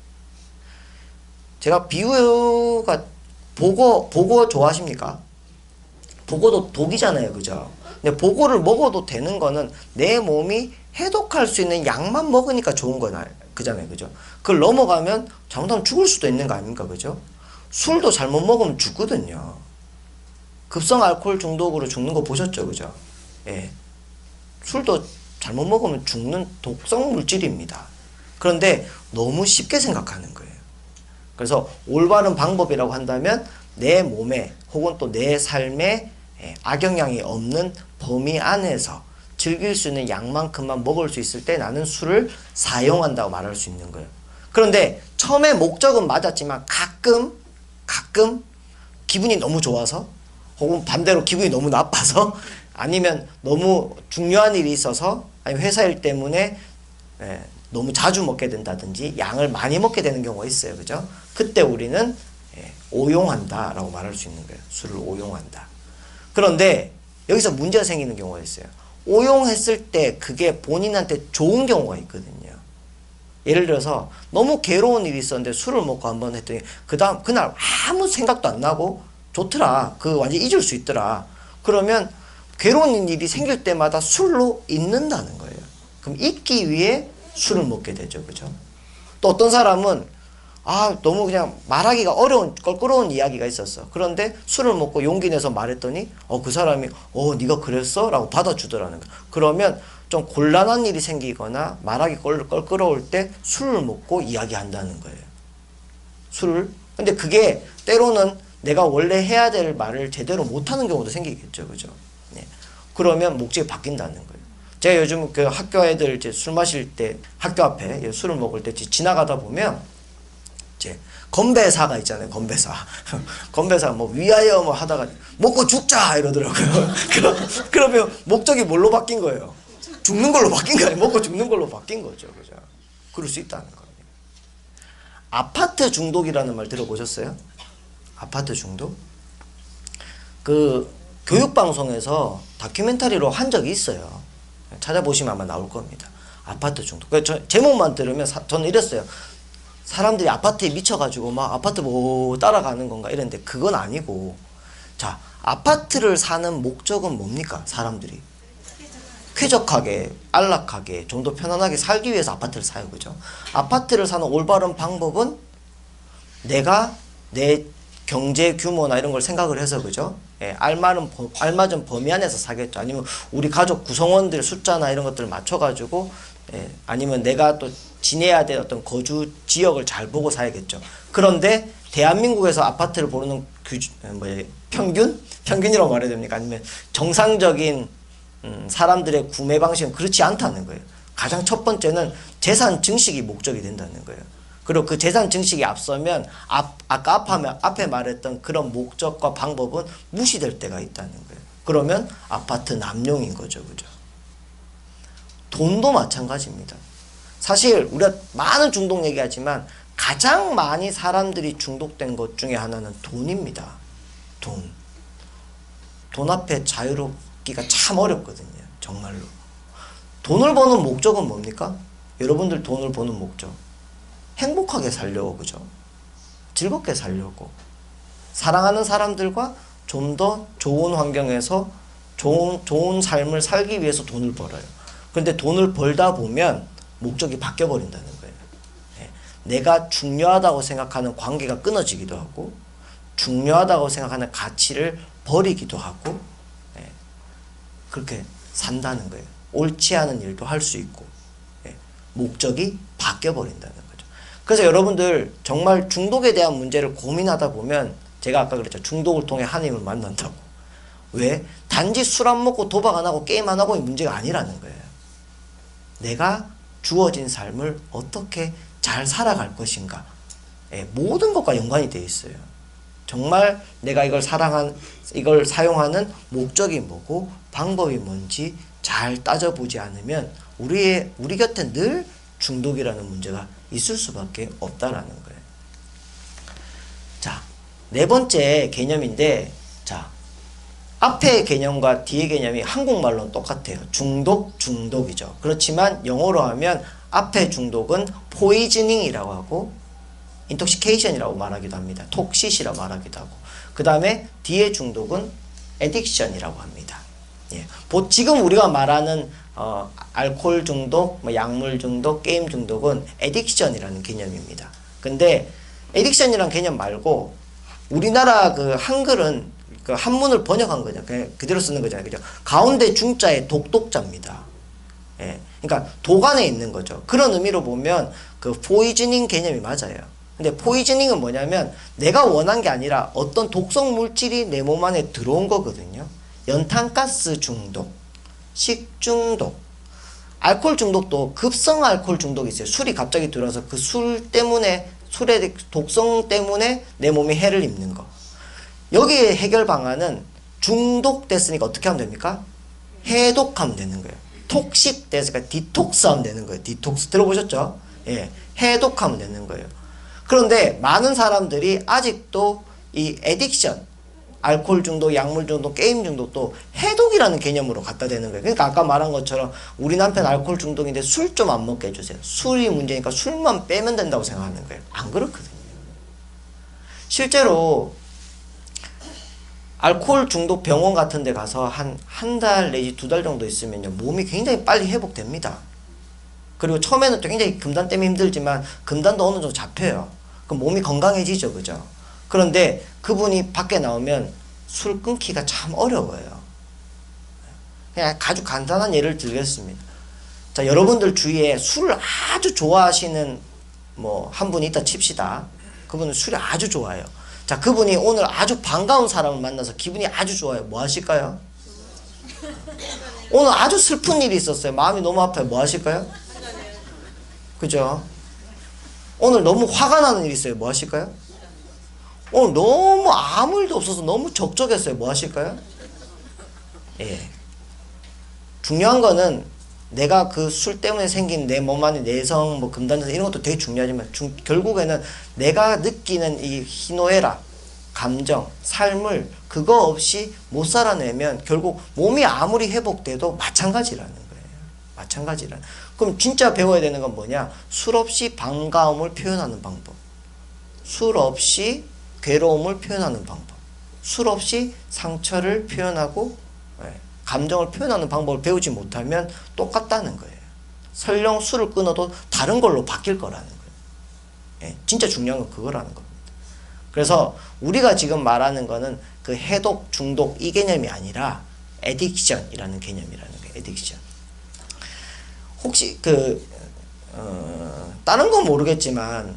제가 비유가 보고 좋아하십니까? 보고도 독이잖아요, 그죠? 근데 보고를 먹어도 되는 거는 내 몸이 해독할 수 있는 약만 먹으니까 좋은 거잖아요, 그죠? 그걸 넘어가면 잘못하면 죽을 수도 있는 거 아닙니까, 그죠? 술도 잘못 먹으면 죽거든요. 급성 알코올 중독으로 죽는 거 보셨죠, 그죠? 예. 술도 잘못 먹으면 죽는 독성 물질입니다. 그런데 너무 쉽게 생각하는 거예요. 그래서 올바른 방법이라고 한다면 내 몸에 혹은 또 내 삶에 악영향이 없는 범위 안에서 즐길 수 있는 양만큼만 먹을 수 있을 때 나는 술을 사용한다고 말할 수 있는 거예요. 그런데 처음에 목적은 맞았지만 가끔 기분이 너무 좋아서, 혹은 반대로 기분이 너무 나빠서, 아니면 너무 중요한 일이 있어서, 아니면 회사 일 때문에 너무 자주 먹게 된다든지 양을 많이 먹게 되는 경우가 있어요. 그죠? 그때 우리는 오용한다 라고 말할 수 있는 거예요. 술을 오용한다. 그런데 여기서 문제가 생기는 경우가 있어요. 오용했을 때 그게 본인한테 좋은 경우가 있거든요. 예를 들어서 너무 괴로운 일이 있었는데 술을 먹고 한번 했더니 그날 아무 생각도 안 나고 좋더라. 그 완전 잊을 수 있더라. 그러면 괴로운 일이 생길 때마다 술로 잊는다는 거예요. 그럼 잊기 위해 술을 먹게 되죠. 그죠? 또 어떤 사람은 너무 그냥 말하기가 어려운 껄끄러운 이야기가 있었어. 그런데 술을 먹고 용기 내서 말했더니 그 사람이 네가 그랬어? 라고 받아주더라는 거야. 그러면 좀 곤란한 일이 생기거나 말하기 껄끄러울 때 술을 먹고 이야기한다는 거예요. 술을. 근데 그게 때로는 내가 원래 해야 될 말을 제대로 못하는 경우도 생기겠죠. 그죠? 네. 그러면 목적이 바뀐다는 거예요. 제가 요즘 그 학교 애들 이제 술 마실 때 학교 앞에 술을 먹을 때 지나가다 보면 이제 건배사가 있잖아요. 건배사. 건배사 뭐 위하여 뭐 하다가 먹고 죽자 이러더라고요. 그러면 목적이 뭘로 바뀐 거예요? 죽는 걸로 바뀐 거예요. 먹고 죽는 걸로 바뀐 거죠. 그죠? 그럴 수 있다는 거예요. 아파트 중독이라는 말 들어보셨어요? 아파트 중독? 그 교육방송에서 다큐멘터리로 한 적이 있어요. 찾아보시면 아마 나올 겁니다. 아파트 중독. 제목만 들으면 저는 이랬어요. 사람들이 아파트에 미쳐가지고 막 아파트 뭐 따라가는 건가 이랬는데 그건 아니고, 자, 아파트를 사는 목적은 뭡니까? 사람들이 쾌적하게 안락하게 좀 더 편안하게 살기 위해서 아파트를 사요. 그죠? 아파트를 사는 올바른 방법은 내가 내 경제 규모나 이런 걸 생각을 해서, 그죠? 알맞은 범위 안에서 사겠죠. 아니면 우리 가족 구성원들 숫자나 이런 것들을 맞춰가지고, 아니면 내가 또 지내야 될 어떤 거주 지역을 잘 보고 사야겠죠. 그런데 대한민국에서 아파트를 고르는 평균이라고 말해야 됩니까? 아니면 정상적인 사람들의 구매 방식은 그렇지 않다는 거예요. 가장 첫 번째는 재산 증식이 목적이 된다는 거예요. 그리고 그 재산 증식이 앞서면 아까 앞에 말했던 그런 목적과 방법은 무시될 때가 있다는 거예요. 그러면 아파트 남용인 거죠. 그죠? 돈도 마찬가지입니다. 사실 우리가 많은 중독 얘기하지만 가장 많이 사람들이 중독된 것 중에 하나는 돈입니다. 돈 앞에 자유롭기가 참 어렵거든요. 정말로. 돈을 버는 목적은 뭡니까? 여러분들 돈을 버는 목적. 행복하게 살려고, 그죠? 즐겁게 살려고. 사랑하는 사람들과 좀 더 좋은 환경에서 좋은 삶을 살기 위해서 돈을 벌어요. 근데 돈을 벌다 보면 목적이 바뀌어버린다는 거예요. 내가 중요하다고 생각하는 관계가 끊어지기도 하고, 중요하다고 생각하는 가치를 버리기도 하고, 그렇게 산다는 거예요. 옳지 않은 일도 할 수 있고, 목적이 바뀌어버린다는 거죠. 그래서 여러분들 정말 중독에 대한 문제를 고민하다 보면, 제가 아까 그랬죠. 중독을 통해 하나님을 만난다고. 왜? 단지 술 안 먹고 도박 안 하고 게임 안 하고의 문제가 아니라는 거예요. 내가 주어진 삶을 어떻게 잘 살아갈 것인가. 모든 것과 연관이 되어 있어요. 정말 내가 이걸 사용하는 목적이 뭐고 방법이 뭔지 잘 따져보지 않으면 우리 곁에 늘 중독이라는 문제가 있을 수밖에 없다라는 거예요. 자, 네 번째 개념인데, 자, 앞의 개념과 뒤의 개념이 한국말로는 똑같아요. 중독이죠. 그렇지만 영어로 하면 앞의 중독은 포이즈닝이라고 하고 인톡시케이션이라고 말하기도 합니다. 톡시시라고 말하기도 하고, 그 다음에 뒤의 중독은 에딕션이라고 합니다. 지금 우리가 말하는 알코올 중독, 약물 중독, 게임 중독은 에딕션이라는 개념입니다. 근데 에딕션이라는 개념 말고 우리나라 그 한글은 그 한문을 번역한 거죠. 그냥 그대로 쓰는 거잖아요. 그죠? 가운데 중자에 독독자입니다. 그러니까 독 안에 있는 거죠. 그런 의미로 보면 그 포이즈닝 개념이 맞아요. 근데 포이즈닝은 뭐냐면 내가 원한 게 아니라 어떤 독성 물질이 내 몸 안에 들어온 거거든요. 연탄가스 중독, 식중독, 알코올 중독도 급성 알코올 중독이 있어요. 술이 갑자기 들어와서 그 술 때문에, 술의 독성 때문에 내 몸에 해를 입는 거. 여기에 해결 방안은 중독됐으니까 어떻게 하면 됩니까? 해독하면 되는 거예요. 톡식 됐으니까 디톡스 하면 되는 거예요. 디톡스 들어보셨죠? 해독하면 되는 거예요. 그런데 많은 사람들이 아직도 이 에딕션, 알코올 중독, 약물 중독, 게임 중독도 해독이라는 개념으로 갖다 대는 거예요. 그러니까 아까 말한 것처럼 우리 남편 알코올 중독인데 술 좀 안 먹게 해주세요. 술이 문제니까 술만 빼면 된다고 생각하는 거예요. 안 그렇거든요. 실제로 알코올 중독 병원 같은 데 가서 한 달 내지 2달 정도 있으면요, 몸이 굉장히 빨리 회복됩니다. 그리고 처음에는 또 굉장히 금단 때문에 힘들지만 금단도 어느 정도 잡혀요. 그럼 몸이 건강해지죠. 그죠? 그런데 그분이 밖에 나오면 술 끊기가 참 어려워요. 그냥 아주 간단한 예를 들겠습니다. 자, 여러분들 주위에 술을 아주 좋아하시는 뭐 한 분이 있다 칩시다. 그분은 술이 아주 좋아요. 자, 그분이 오늘 아주 반가운 사람을 만나서 기분이 아주 좋아요. 뭐 하실까요? 오늘 아주 슬픈 일이 있었어요. 마음이 너무 아파요. 뭐 하실까요? 그죠? 오늘 너무 화가 나는 일이 있어요. 뭐 하실까요? 오늘 너무 아무 일도 없어서 너무 적적했어요. 뭐 하실까요? 예. 중요한 거는 내가 그 술 때문에 생긴 내 몸 안에 내성, 뭐 금단전 이런 것도 되게 중요하지만 결국에는 내가 느끼는 이 희노애락, 감정, 삶을 그거 없이 못 살아내면 결국 몸이 아무리 회복돼도 마찬가지라는 거예요. 마찬가지라는. 그럼 진짜 배워야 되는 건 뭐냐? 술 없이 반가움을 표현하는 방법. 술 없이 괴로움을 표현하는 방법. 술 없이 상처를 표현하고 감정을 표현하는 방법을 배우지 못하면 똑같다는 거예요. 설령 술을 끊어도 다른 걸로 바뀔 거라는 거예요. 진짜 중요한 건 그거라는 겁니다. 그래서 우리가 지금 말하는 거는 그 해독, 중독 이 개념이 아니라 에딕션이라는 개념이라는 거예요. 에딕션. 혹시 다른 건 모르겠지만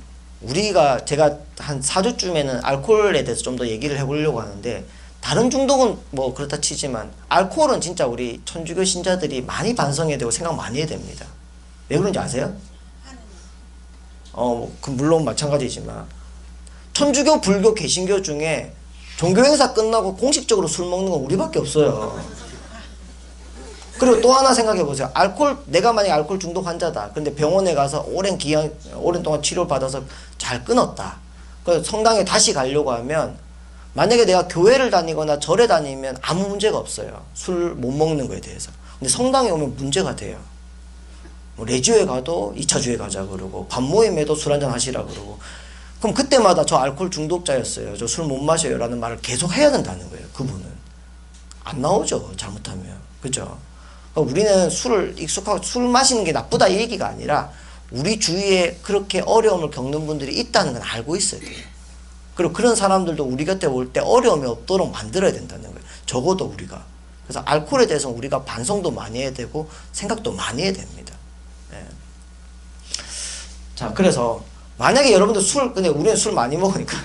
제가 한 4주쯤에는 알코올에 대해서 좀 더 얘기를 해보려고 하는데, 다른 중독은 뭐 그렇다 치지만 알코올은 진짜 우리 천주교 신자들이 많이 반성해야 되고 생각 많이 해야 됩니다. 왜 그런지 아세요? 물론 마찬가지지만 천주교, 불교, 개신교 중에 종교 행사 끝나고 공식적으로 술 먹는 건 우리밖에 없어요. 그리고 또 하나 생각해 보세요. 내가 만약에 알코올 중독 환자다. 근데 병원에 가서 오랜 동안 치료를 받아서 잘 끊었다. 그래서 성당에 다시 가려고 하면, 만약에 내가 교회를 다니거나 절에 다니면 아무 문제가 없어요. 술 못 먹는 거에 대해서. 근데 성당에 오면 문제가 돼요. 뭐 레지오에 가도 2차 주에 가자 그러고, 밥 모임에도 술 한잔 하시라 그러고. 그럼 그때마다 저 알코올 중독자였어요, 저 술 못 마셔요 라는 말을 계속 해야 된다는 거예요. 그분은 안 나오죠, 잘못하면. 그죠? 그러니까 우리는 술을 익숙하고 술 마시는 게 나쁘다 이 얘기가 아니라, 우리 주위에 그렇게 어려움을 겪는 분들이 있다는 건 알고 있어야 돼요. 그리고 그런 사람들도 우리 곁에 올 때 어려움이 없도록 만들어야 된다는 거예요. 적어도 우리가. 그래서 알코올에 대해서 우리가 반성도 많이 해야 되고 생각도 많이 해야 됩니다. 예. 자, 그래서 만약에 여러분들 근데 우리는 술 많이 먹으니까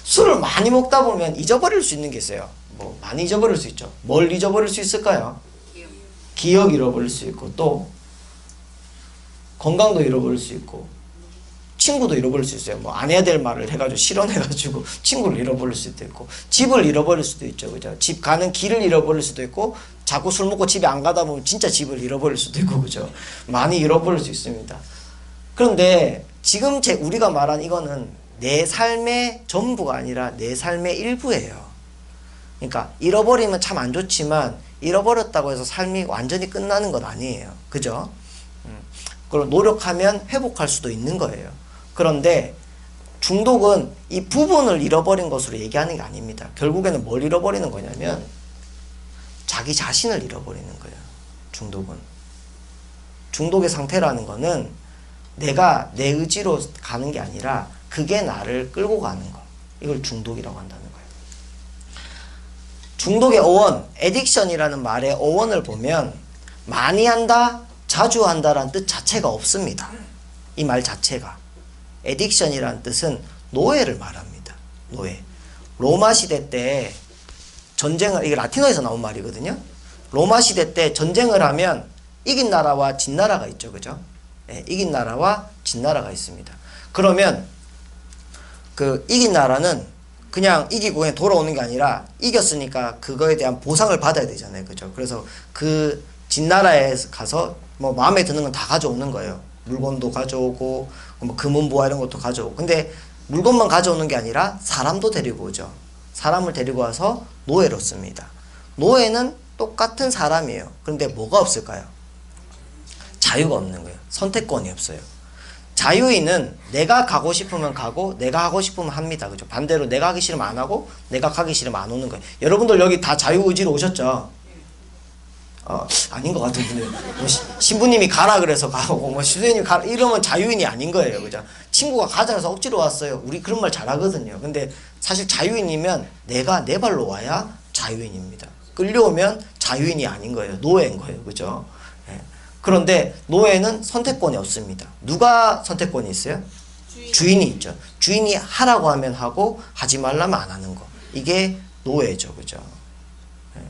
술을 많이 먹다 보면 잊어버릴 수 있는 게 있어요. 뭐 많이 잊어버릴 수 있죠. 뭘 잊어버릴 수 있을까요? 기억 잃어버릴 수 있고, 또 건강도 잃어버릴 수 있고, 친구도 잃어버릴 수 있어요. 뭐 안 해야 될 말을 해가지고 실언해가지고 친구를 잃어버릴 수도 있고, 집을 잃어버릴 수도 있죠. 그죠? 집 가는 길을 잃어버릴 수도 있고, 자꾸 술 먹고 집에 안 가다 보면 진짜 집을 잃어버릴 수도 있고, 그죠? 많이 잃어버릴 수 있습니다. 그런데 지금 우리가 말한 이거는 내 삶의 전부가 아니라 내 삶의 일부예요. 그러니까 잃어버리면 참 안 좋지만 잃어버렸다고 해서 삶이 완전히 끝나는 건 아니에요. 그죠? 그리고 노력하면 회복할 수도 있는 거예요. 그런데 중독은 이 부분을 잃어버린 것으로 얘기하는 게 아닙니다. 결국에는 뭘 잃어버리는 거냐면 자기 자신을 잃어버리는 거예요. 중독은. 중독의 상태라는 거는 내가 내 의지로 가는 게 아니라 그게 나를 끌고 가는 거. 이걸 중독이라고 한다는 거예요. 중독의 어원, 에딕션이라는 말의 어원을 보면 많이 한다, 자주 한다라는 뜻 자체가 없습니다. 이 말 자체가. 에딕션이라는 뜻은 노예를 말합니다. 노예. 로마 시대 때 이게 라틴어에서 나온 말이거든요. 로마 시대 때 전쟁을 하면 이긴 나라와 진 나라가 있죠. 그죠? 네, 이긴 나라와 진 나라가 있습니다. 그러면 그 이긴 나라는 그냥 이기고 그냥 돌아오는 게 아니라 이겼으니까 그거에 대한 보상을 받아야 되잖아요. 그죠? 그래서 그 진 나라에 가서 뭐 마음에 드는 건 다 가져오는 거예요. 물건도 가져오고 뭐 금은보화 이런 것도 가져오고. 근데 물건만 가져오는 게 아니라 사람도 데리고 오죠. 사람을 데리고 와서 노예로 씁니다. 노예는 똑같은 사람이에요. 그런데 뭐가 없을까요? 자유가 없는 거예요. 선택권이 없어요. 자유인은 내가 가고 싶으면 가고 내가 하고 싶으면 합니다. 그죠? 반대로 내가 하기 싫으면 안 하고 내가 가기 싫으면 안 오는 거예요. 여러분들 여기 다 자유의지로 오셨죠? 아닌 것 같은데 뭐 신부님이 가라 그래서 가고 뭐 수녀님 가라 이러면 자유인이 아닌 거예요. 그죠? 친구가 가자 해서 억지로 왔어요. 우리 그런 말 잘하거든요. 근데 사실 자유인이면 내가 내 발로 와야 자유인입니다. 끌려오면 자유인이 아닌 거예요. 노예인 거예요. 그죠? 예. 그런데 노예는 선택권이 없습니다. 누가 선택권이 있어요? 주인이 있죠. 주인이 하라고 하면 하고 하지 말라면 안 하는 거. 이게 노예죠. 그죠? 예.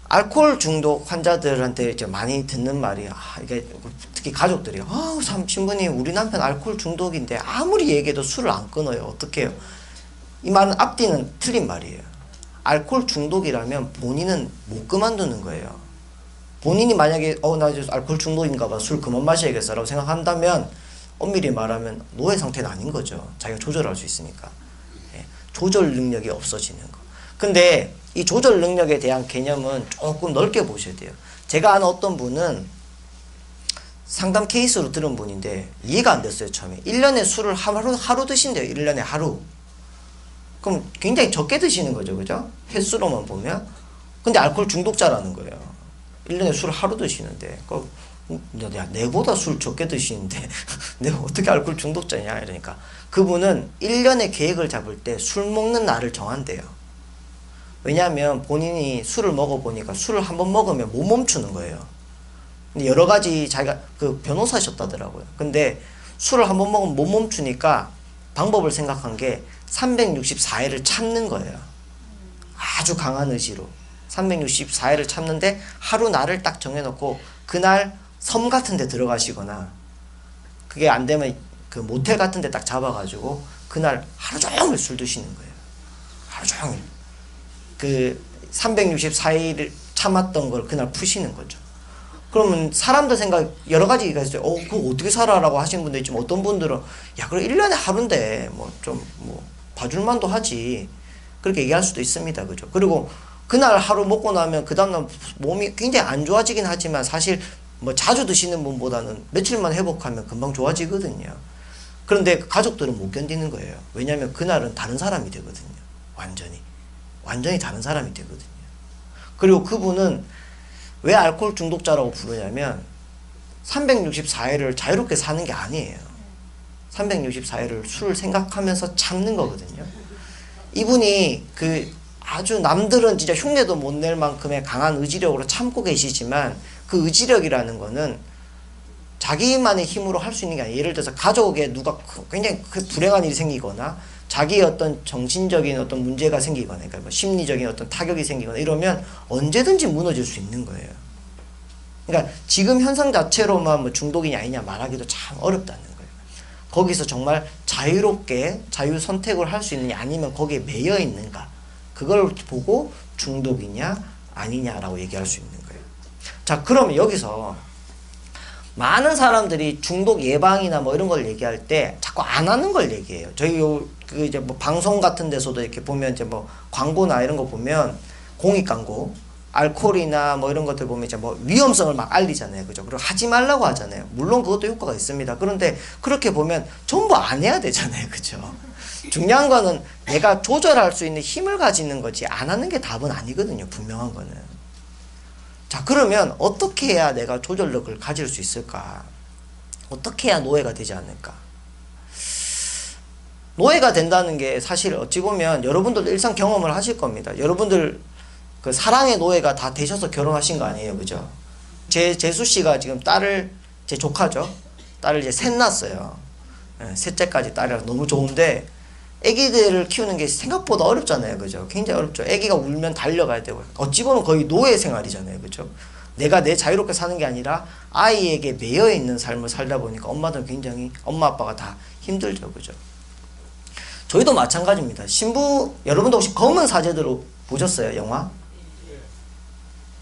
알코올 중독 환자들한테 이제 많이 듣는 말이 이게 특히 가족들이 참 신부님 우리 남편 알코올 중독인데 아무리 얘기해도 술을 안 끊어요. 어떻게 해요? 이 말은 앞뒤는 틀린 말이에요. 알코올 중독이라면 본인은 못 그만두는 거예요. 본인이 만약에 나 이제 알코올 중독인가 봐 술 그만 마셔야겠어 라고 생각한다면 엄밀히 말하면 노예 상태는 아닌 거죠. 자기가 조절할 수 있으니까. 예. 조절 능력이 없어지는 거. 근데 이 조절 능력에 대한 개념은 조금 넓게 보셔야 돼요. 제가 아는 어떤 분은 상담 케이스로 들은 분인데 이해가 안 됐어요. 처음에 1년에 술을 하루 드신대요. 1년에 하루. 그럼 굉장히 적게 드시는 거죠. 그죠? 횟수로만 보면. 근데 알코올 중독자라는 거예요. 1년에 술을 하루 드시는데 야, 내보다 술 적게 드시는데 내가 어떻게 알코올 중독자냐 이러니까 그분은 1년의 계획을 잡을 때 술 먹는 날을 정한대요. 왜냐하면 본인이 술을 먹어보니까 술을 한번 먹으면 못 멈추는 거예요. 근데 여러 가지 자기가 그 변호사셨다더라고요. 근데 술을 한번 먹으면 못 멈추니까 방법을 생각한 게 364일을 참는 거예요. 아주 강한 의지로 364일을 참는데 하루 날을 딱 정해놓고 그날 섬 같은 데 들어가시거나 그게 안 되면 그 모텔 같은 데 딱 잡아가지고 그날 하루 종일 술 드시는 거예요. 하루 종일. 그 364일을 참았던 걸 그날 푸시는 거죠. 그러면 사람들 생각 여러 가지가 있어요. 그거 어떻게 살아라고 하시는 분도 있지만 어떤 분들은 야 그래 1년에 하루인데 뭐 좀 뭐 봐줄만도 하지 그렇게 얘기할 수도 있습니다. 그죠? 그리고 그날 하루 먹고 나면 그 다음날 몸이 굉장히 안 좋아지긴 하지만 사실 뭐 자주 드시는 분보다는 며칠만 회복하면 금방 좋아지거든요. 그런데 가족들은 못 견디는 거예요. 왜냐하면 그날은 다른 사람이 되거든요. 완전히 다른 사람이 되거든요. 그리고 그분은 왜 알코올 중독자라고 부르냐면 364일을 자유롭게 사는 게 아니에요. 364일을 술을 생각하면서 참는 거거든요. 이분이 그 아주 남들은 진짜 흉내도 못 낼 만큼의 강한 의지력으로 참고 계시지만 그 의지력이라는 거는 자기만의 힘으로 할 수 있는 게 아니에요. 예를 들어서 가족에 누가 굉장히 불행한 일이 생기거나 자기의 어떤 정신적인 어떤 문제가 생기거나 그러니까 뭐 심리적인 어떤 타격이 생기거나 이러면 언제든지 무너질 수 있는 거예요. 그러니까 지금 현상 자체로만 뭐 중독이냐 아니냐 말하기도 참 어렵다는 거예요. 거기서 정말 자유롭게 자유 선택을 할 수 있느냐 아니면 거기에 매여 있는가 그걸 보고 중독이냐 아니냐라고 얘기할 수 있는 거예요. 자, 그러면 여기서 많은 사람들이 중독 예방이나 뭐 이런 걸 얘기할 때 자꾸 안 하는 걸 얘기해요. 저희 그 이제 뭐 방송 같은 데서도 이렇게 보면 이제 뭐 광고나 이런 거 보면 공익 광고, 알코올이나 뭐 이런 것들 보면 이제 뭐 위험성을 막 알리잖아요. 그죠? 그리고 하지 말라고 하잖아요. 물론 그것도 효과가 있습니다. 그런데 그렇게 보면 전부 안 해야 되잖아요. 그죠? 중요한 거는 내가 조절할 수 있는 힘을 가지는 거지 안 하는 게 답은 아니거든요. 분명한 거는. 자, 그러면 어떻게 해야 내가 조절력을 가질 수 있을까? 어떻게 해야 노예가 되지 않을까? 노예가 된다는 게 사실 어찌 보면 여러분들도 일상 경험을 하실 겁니다. 여러분들 그 사랑의 노예가 다 되셔서 결혼하신 거 아니에요. 그죠? 재수 씨가 지금 딸을, 제 조카죠? 딸을 이제 셋 낳았어요. 셋째까지 딸이라 너무 좋은데 애기들을 키우는 게 생각보다 어렵잖아요. 그죠? 굉장히 어렵죠. 애기가 울면 달려가야 되고 어찌 보면 거의 노예 생활이잖아요. 그죠? 내가 내 자유롭게 사는 게 아니라 아이에게 매여 있는 삶을 살다 보니까 엄마들은 굉장히 엄마 아빠가 다 힘들죠. 그죠? 저희도 마찬가지입니다. 신부 여러분도 혹시 검은 사제들로 보셨어요? 영화?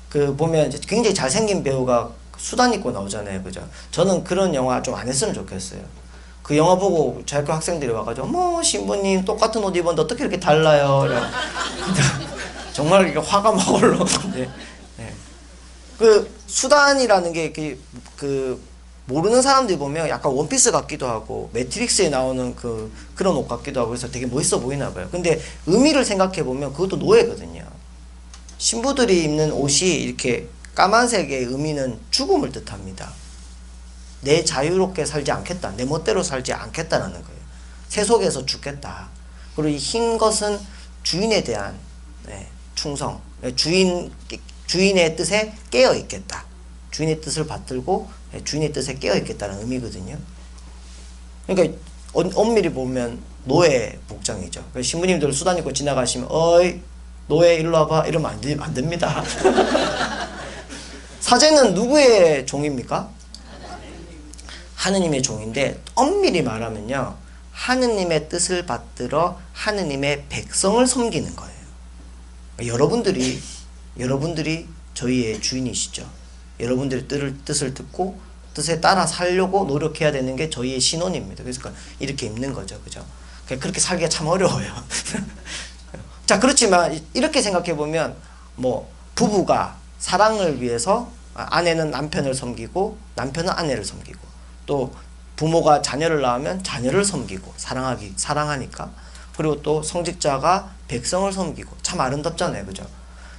그 보면 이제 굉장히 잘생긴 배우가 수단 입고 나오잖아요. 그죠? 저는 그런 영화 좀 안 했으면 좋겠어요. 그 영화 보고 저희 학교 학생들이 와가지고 어머 신부님 똑같은 옷 입었는데 어떻게 이렇게 달라요? 정말 이렇게 화가 막 올라오는데 네. 그 수단이라는 게 그 모르는 사람들이 보면 약간 원피스 같기도 하고 매트릭스에 나오는 그런 옷 같기도 하고 그래서 되게 멋있어 보이나 봐요. 근데 의미를 생각해 보면 그것도 노예거든요. 신부들이 입는 옷이 이렇게 까만색의 의미는 죽음을 뜻합니다. 내 자유롭게 살지 않겠다. 내 멋대로 살지 않겠다라는 거예요. 세속에서 죽겠다. 그리고 이 흰 것은 주인에 대한 충성. 주인의 뜻에 깨어 있겠다. 주인의 뜻을 받들고 주인의 뜻에 깨어 있겠다는 의미거든요. 그러니까 엄밀히 보면 노예 복장이죠. 신부님들 수단 입고 지나가시면 어이 노예 일로 와봐 이러면 안 됩니다. 사제는 누구의 종입니까? 하느님의 종인데 엄밀히 말하면요. 하느님의 뜻을 받들어 하느님의 백성을 섬기는 거예요. 여러분들이 저희의 주인이시죠. 여러분들의 뜻을 듣고 뜻에 따라 살려고 노력해야 되는 게 저희의 신원입니다. 그래서 이렇게 입는 거죠. 그죠? 그렇게 살기가 참 어려워요. 자, 그렇지만 이렇게 생각해 보면 뭐 부부가 사랑을 위해서 아내는 남편을 섬기고 남편은 아내를 섬기고 또 부모가 자녀를 낳으면 자녀를 섬기고 사랑하니까 그리고 또 성직자가 백성을 섬기고 참 아름답잖아요. 그죠?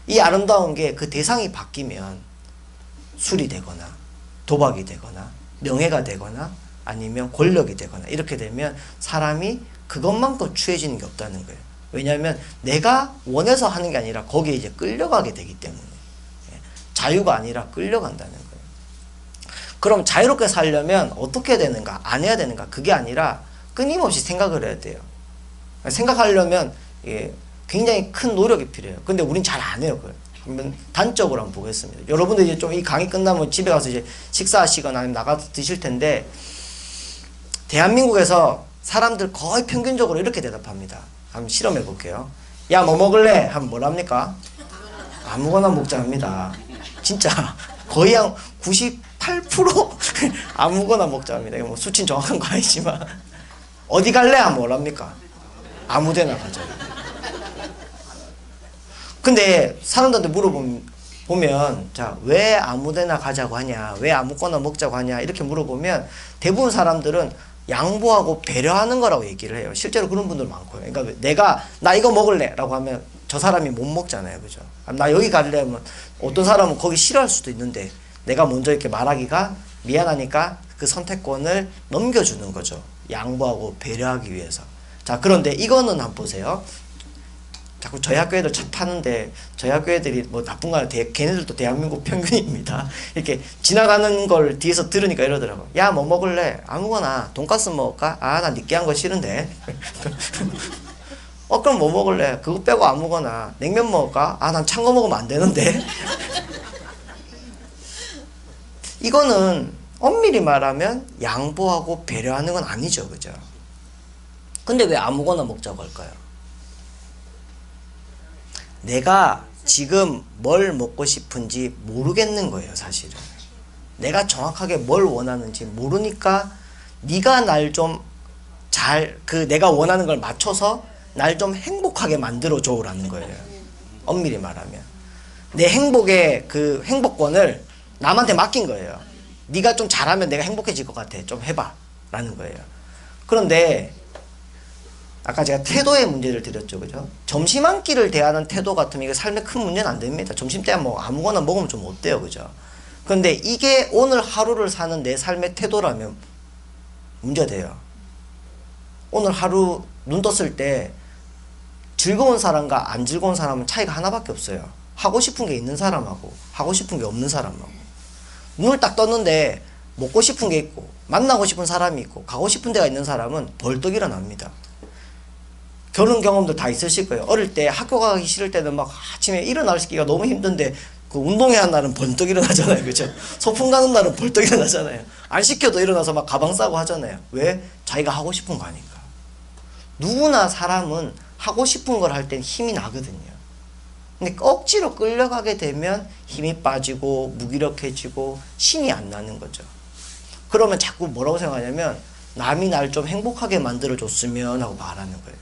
이 아름다운 게 그 대상이 바뀌면 술이 되거나 도박이 되거나 명예가 되거나 아니면 권력이 되거나 이렇게 되면 사람이 그것만큼 취해지는 게 없다는 거예요. 왜냐하면 내가 원해서 하는 게 아니라 거기에 이제 끌려가게 되기 때문에 자유가 아니라 끌려간다는 거예요. 그럼 자유롭게 살려면 어떻게 해야 되는가? 안 해야 되는가? 그게 아니라 끊임없이 생각을 해야 돼요. 생각하려면 굉장히 큰 노력이 필요해요. 근데 우린 잘 안 해요. 그걸. 그러면 단적으로 한번 보겠습니다. 여러분들 이제 좀 이 강의 끝나면 집에 가서 이제 식사하시거나 아니면 나가서 드실 텐데 대한민국에서 사람들 거의 평균적으로 이렇게 대답합니다. 한번 실험해 볼게요. 야, 뭐 먹을래? 하면 뭐랍니까? 아무거나 먹자 합니다. 진짜 거의 한 98% 아무거나 먹자 합니다. 뭐 수치는 정확한 거 아니지만 어디 갈래? 하면 뭐랍니까? 아무데나 가자. 근데 사람들한테 물어보면 자, 왜 아무데나 가자고 하냐? 왜 아무거나 먹자고 하냐? 이렇게 물어보면 대부분 사람들은 양보하고 배려하는 거라고 얘기를 해요. 실제로 그런 분들 많고요. 그러니까 나 이거 먹을래 라고 하면 저 사람이 못 먹잖아요. 그죠? 나 여기 갈래 하면 어떤 사람은 거기 싫어할 수도 있는데 내가 먼저 이렇게 말하기가 미안하니까 그 선택권을 넘겨주는 거죠. 양보하고 배려하기 위해서. 자, 그런데 이거는 한번 보세요. 자꾸 저희 학교 애들 차 타는데 저희 학교 애들이 뭐 나쁜 거 아니라 걔네들도 대한민국 평균입니다. 이렇게 지나가는 걸 뒤에서 들으니까 이러더라고. 야, 뭐 먹을래? 아무거나. 돈가스 먹을까? 아, 나 느끼한 거 싫은데. 그럼 뭐 먹을래? 그거 빼고 아무거나. 냉면 먹을까? 아, 난 찬 거 먹으면 안 되는데. 이거는 엄밀히 말하면 양보하고 배려하는 건 아니죠. 그죠? 근데 왜 아무거나 먹자고 할까요? 내가 지금 뭘 먹고 싶은지 모르겠는 거예요. 사실은 내가 정확하게 뭘 원하는지 모르니까 네가 날 좀 내가 원하는 걸 맞춰서 날 좀 행복하게 만들어 줘라는 거예요. 엄밀히 말하면 내 행복의 그 행복권을 남한테 맡긴 거예요. 네가 좀 잘하면 내가 행복해질 것 같아. 좀 해봐 라는 거예요. 그런데 아까 제가 태도의 문제를 드렸죠. 그죠? 점심 한 끼를 대하는 태도 같으면 이게 삶에 큰 문제는 안 됩니다. 점심 때 뭐 아무거나 먹으면 좀 어때요. 그죠? 그런데 이게 오늘 하루를 사는 내 삶의 태도라면 문제돼요. 오늘 하루 눈 떴을 때 즐거운 사람과 안 즐거운 사람은 차이가 하나밖에 없어요. 하고 싶은 게 있는 사람하고 하고 싶은 게 없는 사람하고. 눈을 딱 떴는데 먹고 싶은 게 있고 만나고 싶은 사람이 있고 가고 싶은 데가 있는 사람은 벌떡 일어납니다. 그런 경험도 다 있으실 거예요. 어릴 때 학교 가기 싫을 때는 막 아침에 일어나기가 너무 힘든데 그 운동회하 날은 벌떡 일어나잖아요. 그죠? 소풍 가는 날은 벌떡 일어나잖아요. 안 시켜도 일어나서 막 가방 싸고 하잖아요. 왜? 자기가 하고 싶은 거 하니까. 누구나 사람은 하고 싶은 걸 할 땐 힘이 나거든요. 근데 억지로 끌려가게 되면 힘이 빠지고 무기력해지고 신이 안 나는 거죠. 그러면 자꾸 뭐라고 생각하냐면 남이 날 좀 행복하게 만들어줬으면 하고 바라는 거예요.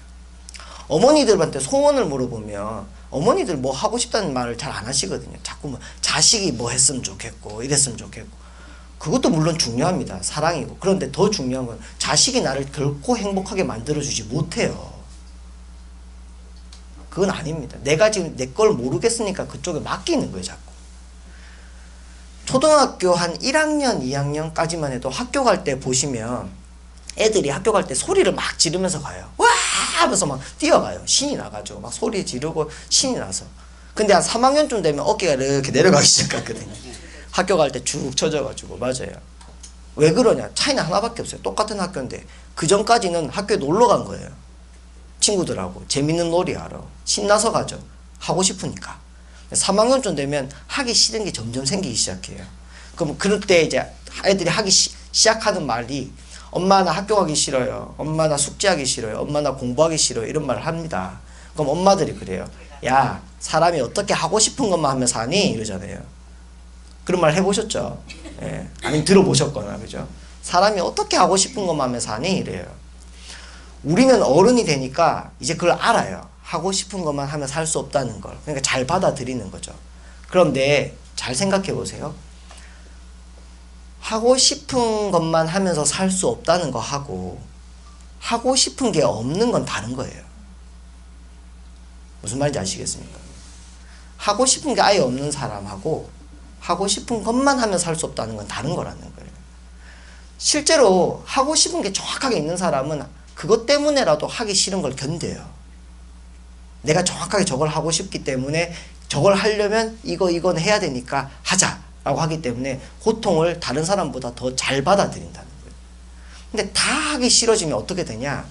어머니들한테 소원을 물어보면 어머니들 뭐 하고 싶다는 말을 잘 안 하시거든요. 자꾸 뭐 자식이 뭐 했으면 좋겠고 이랬으면 좋겠고. 그것도 물론 중요합니다. 사랑이고. 그런데 더 중요한 건 자식이 나를 결코 행복하게 만들어주지 못해요. 그건 아닙니다. 내가 지금 내 걸 모르겠으니까 그쪽에 맡기는 거예요, 자꾸. 초등학교 한 1학년, 2학년까지만 해도 학교 갈 때 보시면 애들이 학교 갈 때 소리를 막 지르면서 가요. 와! 하면서 막 뛰어가요. 신이 나가지고 막 소리 지르고 신이 나서. 근데 한 3학년쯤 되면 어깨가 이렇게 내려가기 시작하거든요. 학교 갈 때 쭉 처져가지고. 맞아요. 왜 그러냐? 차이는 하나밖에 없어요. 똑같은 학교인데 그 전까지는 학교에 놀러 간 거예요. 친구들하고 재밌는 놀이 하러 신나서 가죠. 하고 싶으니까. 3학년쯤 되면 하기 싫은 게 점점 생기기 시작해요. 그럼 그럴 때 이제 애들이 하기 시작하는 말이 엄마 나 학교 가기 싫어요. 엄마 나 숙제하기 싫어요. 엄마 나 공부하기 싫어요. 이런 말을 합니다. 그럼 엄마들이 그래요. 야, 사람이 어떻게 하고 싶은 것만 하면 사니? 이러잖아요. 그런 말 해보셨죠? 예. 아니면 들어보셨거나, 그죠? 사람이 어떻게 하고 싶은 것만 하면 사니? 이래요. 우리는 어른이 되니까 이제 그걸 알아요. 하고 싶은 것만 하면 살 수 없다는 걸. 그러니까 잘 받아들이는 거죠. 그런데 잘 생각해 보세요. 하고 싶은 것만 하면서 살 수 없다는 거 하고 하고 싶은 게 없는 건 다른 거예요. 무슨 말인지 아시겠습니까? 하고 싶은 게 아예 없는 사람하고 하고 싶은 것만 하면 살 수 없다는 건 다른 거라는 거예요. 실제로 하고 싶은 게 정확하게 있는 사람은 그것 때문에라도 하기 싫은 걸 견뎌요. 내가 정확하게 저걸 하고 싶기 때문에 저걸 하려면 이건 해야 되니까 하자라고 하기 때문에 고통을 다른 사람보다 더 잘 받아들인다는 거예요. 근데 다 하기 싫어지면 어떻게 되냐?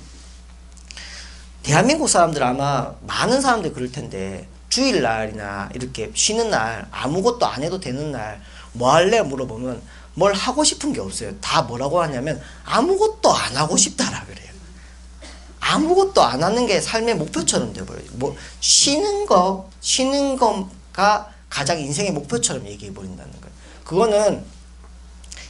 대한민국 사람들 아마 많은 사람들이 그럴 텐데 주일날이나 이렇게 쉬는 날 아무것도 안 해도 되는 날 뭐 할래? 물어보면 뭘 하고 싶은 게 없어요. 다 뭐라고 하냐면 아무것도 안 하고 싶다라 그래요. 아무것도 안 하는 게 삶의 목표처럼 돼버려요. 뭐 쉬는 거가 가장 인생의 목표처럼 얘기해 버린다는 거예요. 그거는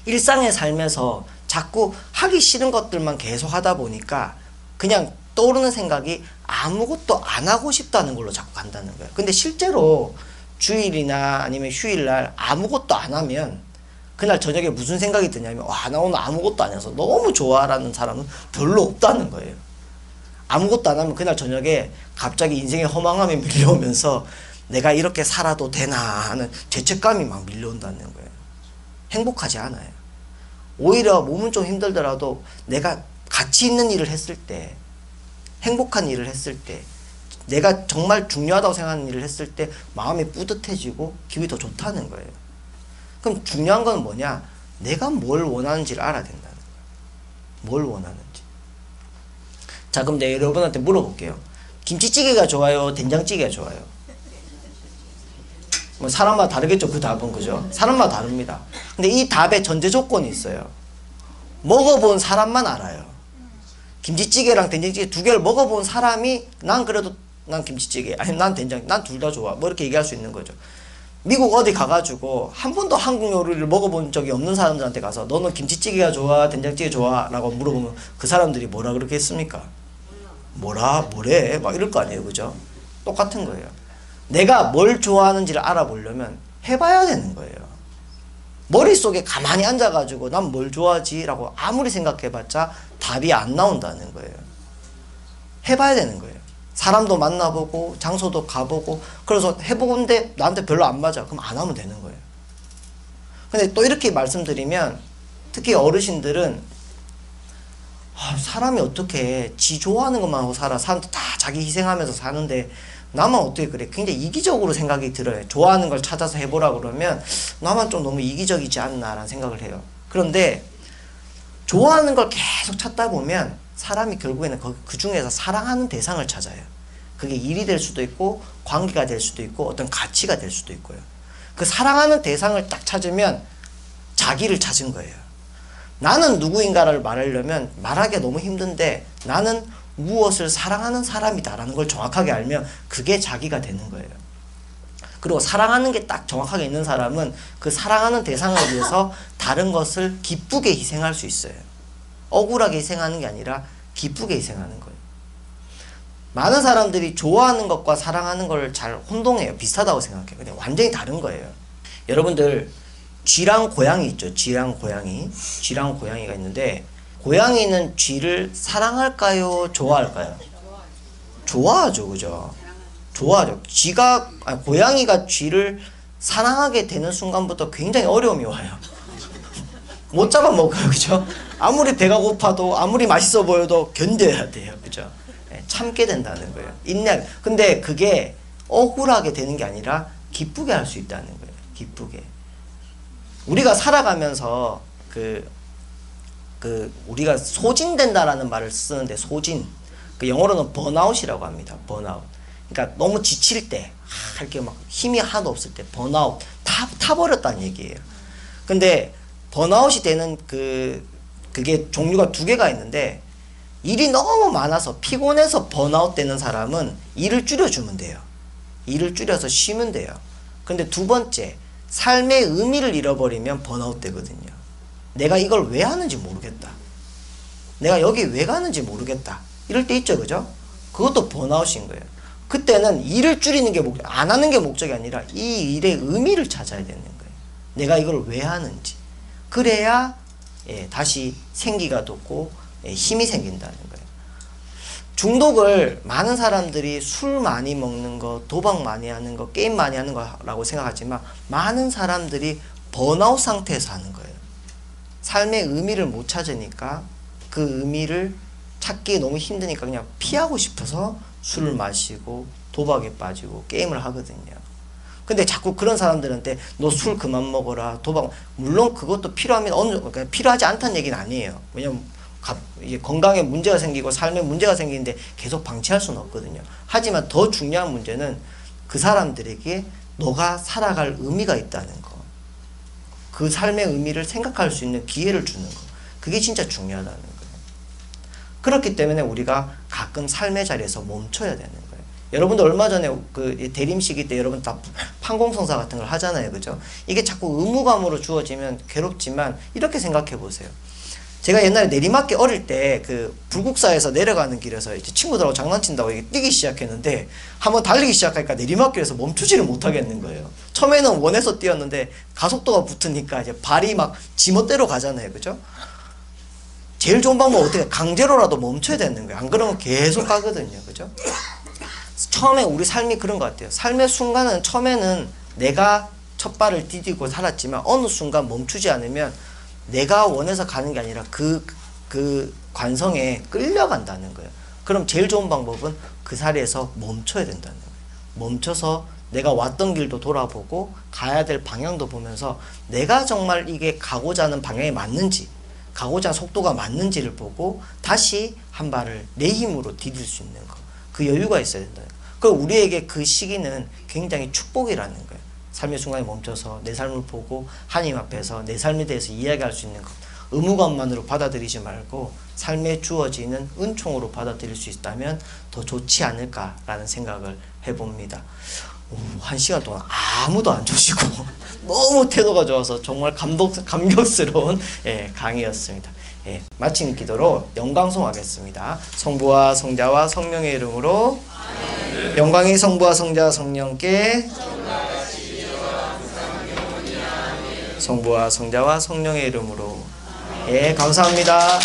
일상의 삶에서 자꾸 하기 싫은 것들만 계속 하다 보니까 그냥 떠오르는 생각이 아무것도 안 하고 싶다는 걸로 자꾸 간다는 거예요. 근데 실제로 주일이나 아니면 휴일날 아무것도 안 하면 그날 저녁에 무슨 생각이 드냐면 와, 나 오늘 아무것도 안 해서 너무 좋아라는 사람은 별로 없다는 거예요. 아무것도 안 하면 그날 저녁에 갑자기 인생의 허망함이 밀려오면서 내가 이렇게 살아도 되나 하는 죄책감이 막 밀려온다는 거예요. 행복하지 않아요. 오히려 몸은 좀 힘들더라도 내가 가치 있는 일을 했을 때, 행복한 일을 했을 때, 내가 정말 중요하다고 생각하는 일을 했을 때 마음이 뿌듯해지고 기분이 더 좋다는 거예요. 그럼 중요한 건 뭐냐? 내가 뭘 원하는지를 알아야 된다는 거예요. 뭘 원하는지. 자, 그럼 내가 여러분한테 물어볼게요. 김치찌개가 좋아요? 된장찌개가 좋아요? 뭐 사람마다 다르겠죠, 그 답은. 그죠? 사람마다 다릅니다. 근데 이 답에 전제 조건이 있어요. 먹어본 사람만 알아요. 김치찌개랑 된장찌개 두 개를 먹어본 사람이 난 그래도 난 김치찌개, 아니 난 된장, 난 둘 다 좋아, 뭐 이렇게 얘기할 수 있는 거죠. 미국 어디 가가지고 한 번도 한국 요리를 먹어본 적이 없는 사람들한테 가서 너는 김치찌개가 좋아? 된장찌개 좋아? 라고 물어보면 그 사람들이 뭐라 그렇게 했습니까? 뭐래? 막 이럴 거 아니에요. 그죠? 똑같은 거예요. 내가 뭘 좋아하는지를 알아보려면 해봐야 되는 거예요. 머릿속에 가만히 앉아가지고 난 뭘 좋아하지? 라고 아무리 생각해봤자 답이 안 나온다는 거예요. 해봐야 되는 거예요. 사람도 만나보고 장소도 가보고 그래서 해보는데 나한테 별로 안 맞아. 그럼 안 하면 되는 거예요. 근데 또 이렇게 말씀드리면 특히 어르신들은 사람이 어떻게 지 좋아하는 것만 하고 살아. 사람들 다 자기 희생하면서 사는데 나만 어떻게 그래. 굉장히 이기적으로 생각이 들어요. 좋아하는 걸 찾아서 해보라 그러면 나만 좀 너무 이기적이지 않나라는 생각을 해요. 그런데 좋아하는 걸 계속 찾다 보면 사람이 결국에는 그 중에서 사랑하는 대상을 찾아요. 그게 일이 될 수도 있고 관계가 될 수도 있고 어떤 가치가 될 수도 있고요. 그 사랑하는 대상을 딱 찾으면 자기를 찾은 거예요. 나는 누구인가를 말하려면 말하기가 너무 힘든데 나는 무엇을 사랑하는 사람이다라는 걸 정확하게 알면 그게 자기가 되는 거예요. 그리고 사랑하는 게 딱 정확하게 있는 사람은 그 사랑하는 대상을 위해서 다른 것을 기쁘게 희생할 수 있어요. 억울하게 희생하는 게 아니라 기쁘게 희생하는 거예요. 많은 사람들이 좋아하는 것과 사랑하는 걸 잘 혼동해요. 비슷하다고 생각해요. 근데 완전히 다른 거예요. 여러분들 쥐랑 고양이 있죠. 쥐랑 고양이. 쥐랑 고양이가 있는데 고양이는 쥐를 사랑할까요? 좋아할까요? 좋아하죠. 그죠? 좋아하죠. 고양이가 쥐를 사랑하게 되는 순간부터 굉장히 어려움이 와요. 못 잡아먹어요. 그죠? 아무리 배가 고파도 아무리 맛있어 보여도 견뎌야 돼요. 그죠? 참게 된다는 거예요. 인내. 근데 그게 억울하게 되는 게 아니라 기쁘게 할 수 있다는 거예요. 기쁘게. 우리가 살아가면서 우리가 소진된다라는 말을 쓰는데 소진. 그 영어로는 번아웃이라고 합니다. 번아웃. 그러니까 너무 지칠 때, 이렇게 막 힘이 하나도 없을 때 번아웃 타버렸다는 얘기예요. 근데 번아웃이 되는 그게 종류가 두 개가 있는데 일이 너무 많아서 피곤해서 번아웃 되는 사람은 일을 줄여주면 돼요. 일을 줄여서 쉬면 돼요. 근데 두 번째, 삶의 의미를 잃어버리면 번아웃 되거든요. 내가 이걸 왜 하는지 모르겠다. 내가 여기 왜 가는지 모르겠다. 이럴 때 있죠. 그죠? 그것도 번아웃인 거예요. 그때는 일을 줄이는 게 안 하는 게 목적이 아니라 이 일의 의미를 찾아야 되는 거예요. 내가 이걸 왜 하는지. 그래야 다시 생기가 돋고 힘이 생긴다는 거예요. 중독을 많은 사람들이 술 많이 먹는 거, 도박 많이 하는 거, 게임 많이 하는 거라고 생각하지만 많은 사람들이 번아웃 상태에서 하는 거예요. 삶의 의미를 못 찾으니까 그 의미를 찾기 너무 힘드니까 그냥 피하고 싶어서 술을 마시고 도박에 빠지고 게임을 하거든요. 근데 자꾸 그런 사람들한테 너 술 그만 먹어라, 도박, 물론 그것도 필요합니다. 필요하지 않다는 얘기는 아니에요. 왜냐면 이제 건강에 문제가 생기고 삶에 문제가 생기는데 계속 방치할 수는 없거든요. 하지만 더 중요한 문제는 그 사람들에게 너가 살아갈 의미가 있다는 거. 그 삶의 의미를 생각할 수 있는 기회를 주는 거. 그게 진짜 중요하다는 거예요. 그렇기 때문에 우리가 가끔 삶의 자리에서 멈춰야 되는 거예요. 여러분들 얼마 전에 그 대림시기 때 여러분 다 판공성사 같은 걸 하잖아요. 그죠? 이게 자꾸 의무감으로 주어지면 괴롭지만 이렇게 생각해 보세요. 제가 옛날에 내리막길 어릴 때 그 불국사에서 내려가는 길에서 이제 친구들하고 장난친다고 이게 뛰기 시작했는데 한번 달리기 시작하니까 내리막길에서 멈추지를 못하겠는 거예요. 처음에는 원해서 뛰었는데 가속도가 붙으니까 이제 발이 막 지멋대로 가잖아요. 그죠? 제일 좋은 방법은 어떻게 강제로라도 멈춰야 되는 거예요. 안 그러면 계속 가거든요. 그죠? 처음에 우리 삶이 그런 것 같아요. 삶의 순간은 처음에는 내가 첫 발을 디디고 살았지만 어느 순간 멈추지 않으면 내가 원해서 가는 게 아니라 그 관성에 끌려간다는 거예요. 그럼 제일 좋은 방법은 그 자리에서 멈춰야 된다는 거예요. 멈춰서 내가 왔던 길도 돌아보고 가야 될 방향도 보면서 내가 정말 이게 가고자 하는 방향이 맞는지, 가고자 하는 속도가 맞는지를 보고 다시 한 발을 내 힘으로 디딜 수 있는 거. 그 여유가 있어야 된다. 그리고 우리에게 그 시기는 굉장히 축복이라는 거예요. 삶의 순간에 멈춰서 내 삶을 보고 하나님 앞에서 내 삶에 대해서 이야기할 수 있는 것. 의무감만으로 받아들이지 말고 삶에 주어지는 은총으로 받아들일 수 있다면 더 좋지 않을까라는 생각을 해봅니다. 1시간 동안 아무도 안 주시고 너무 태도가 좋아서 정말 감격스러운 강의였습니다. 마친 기도로 영광송하겠습니다. 성부와 성자와 성령의 이름으로 아멘. 영광이 성부와 성자 성령께 성부와 성자와 성령의 이름으로 감사합니다.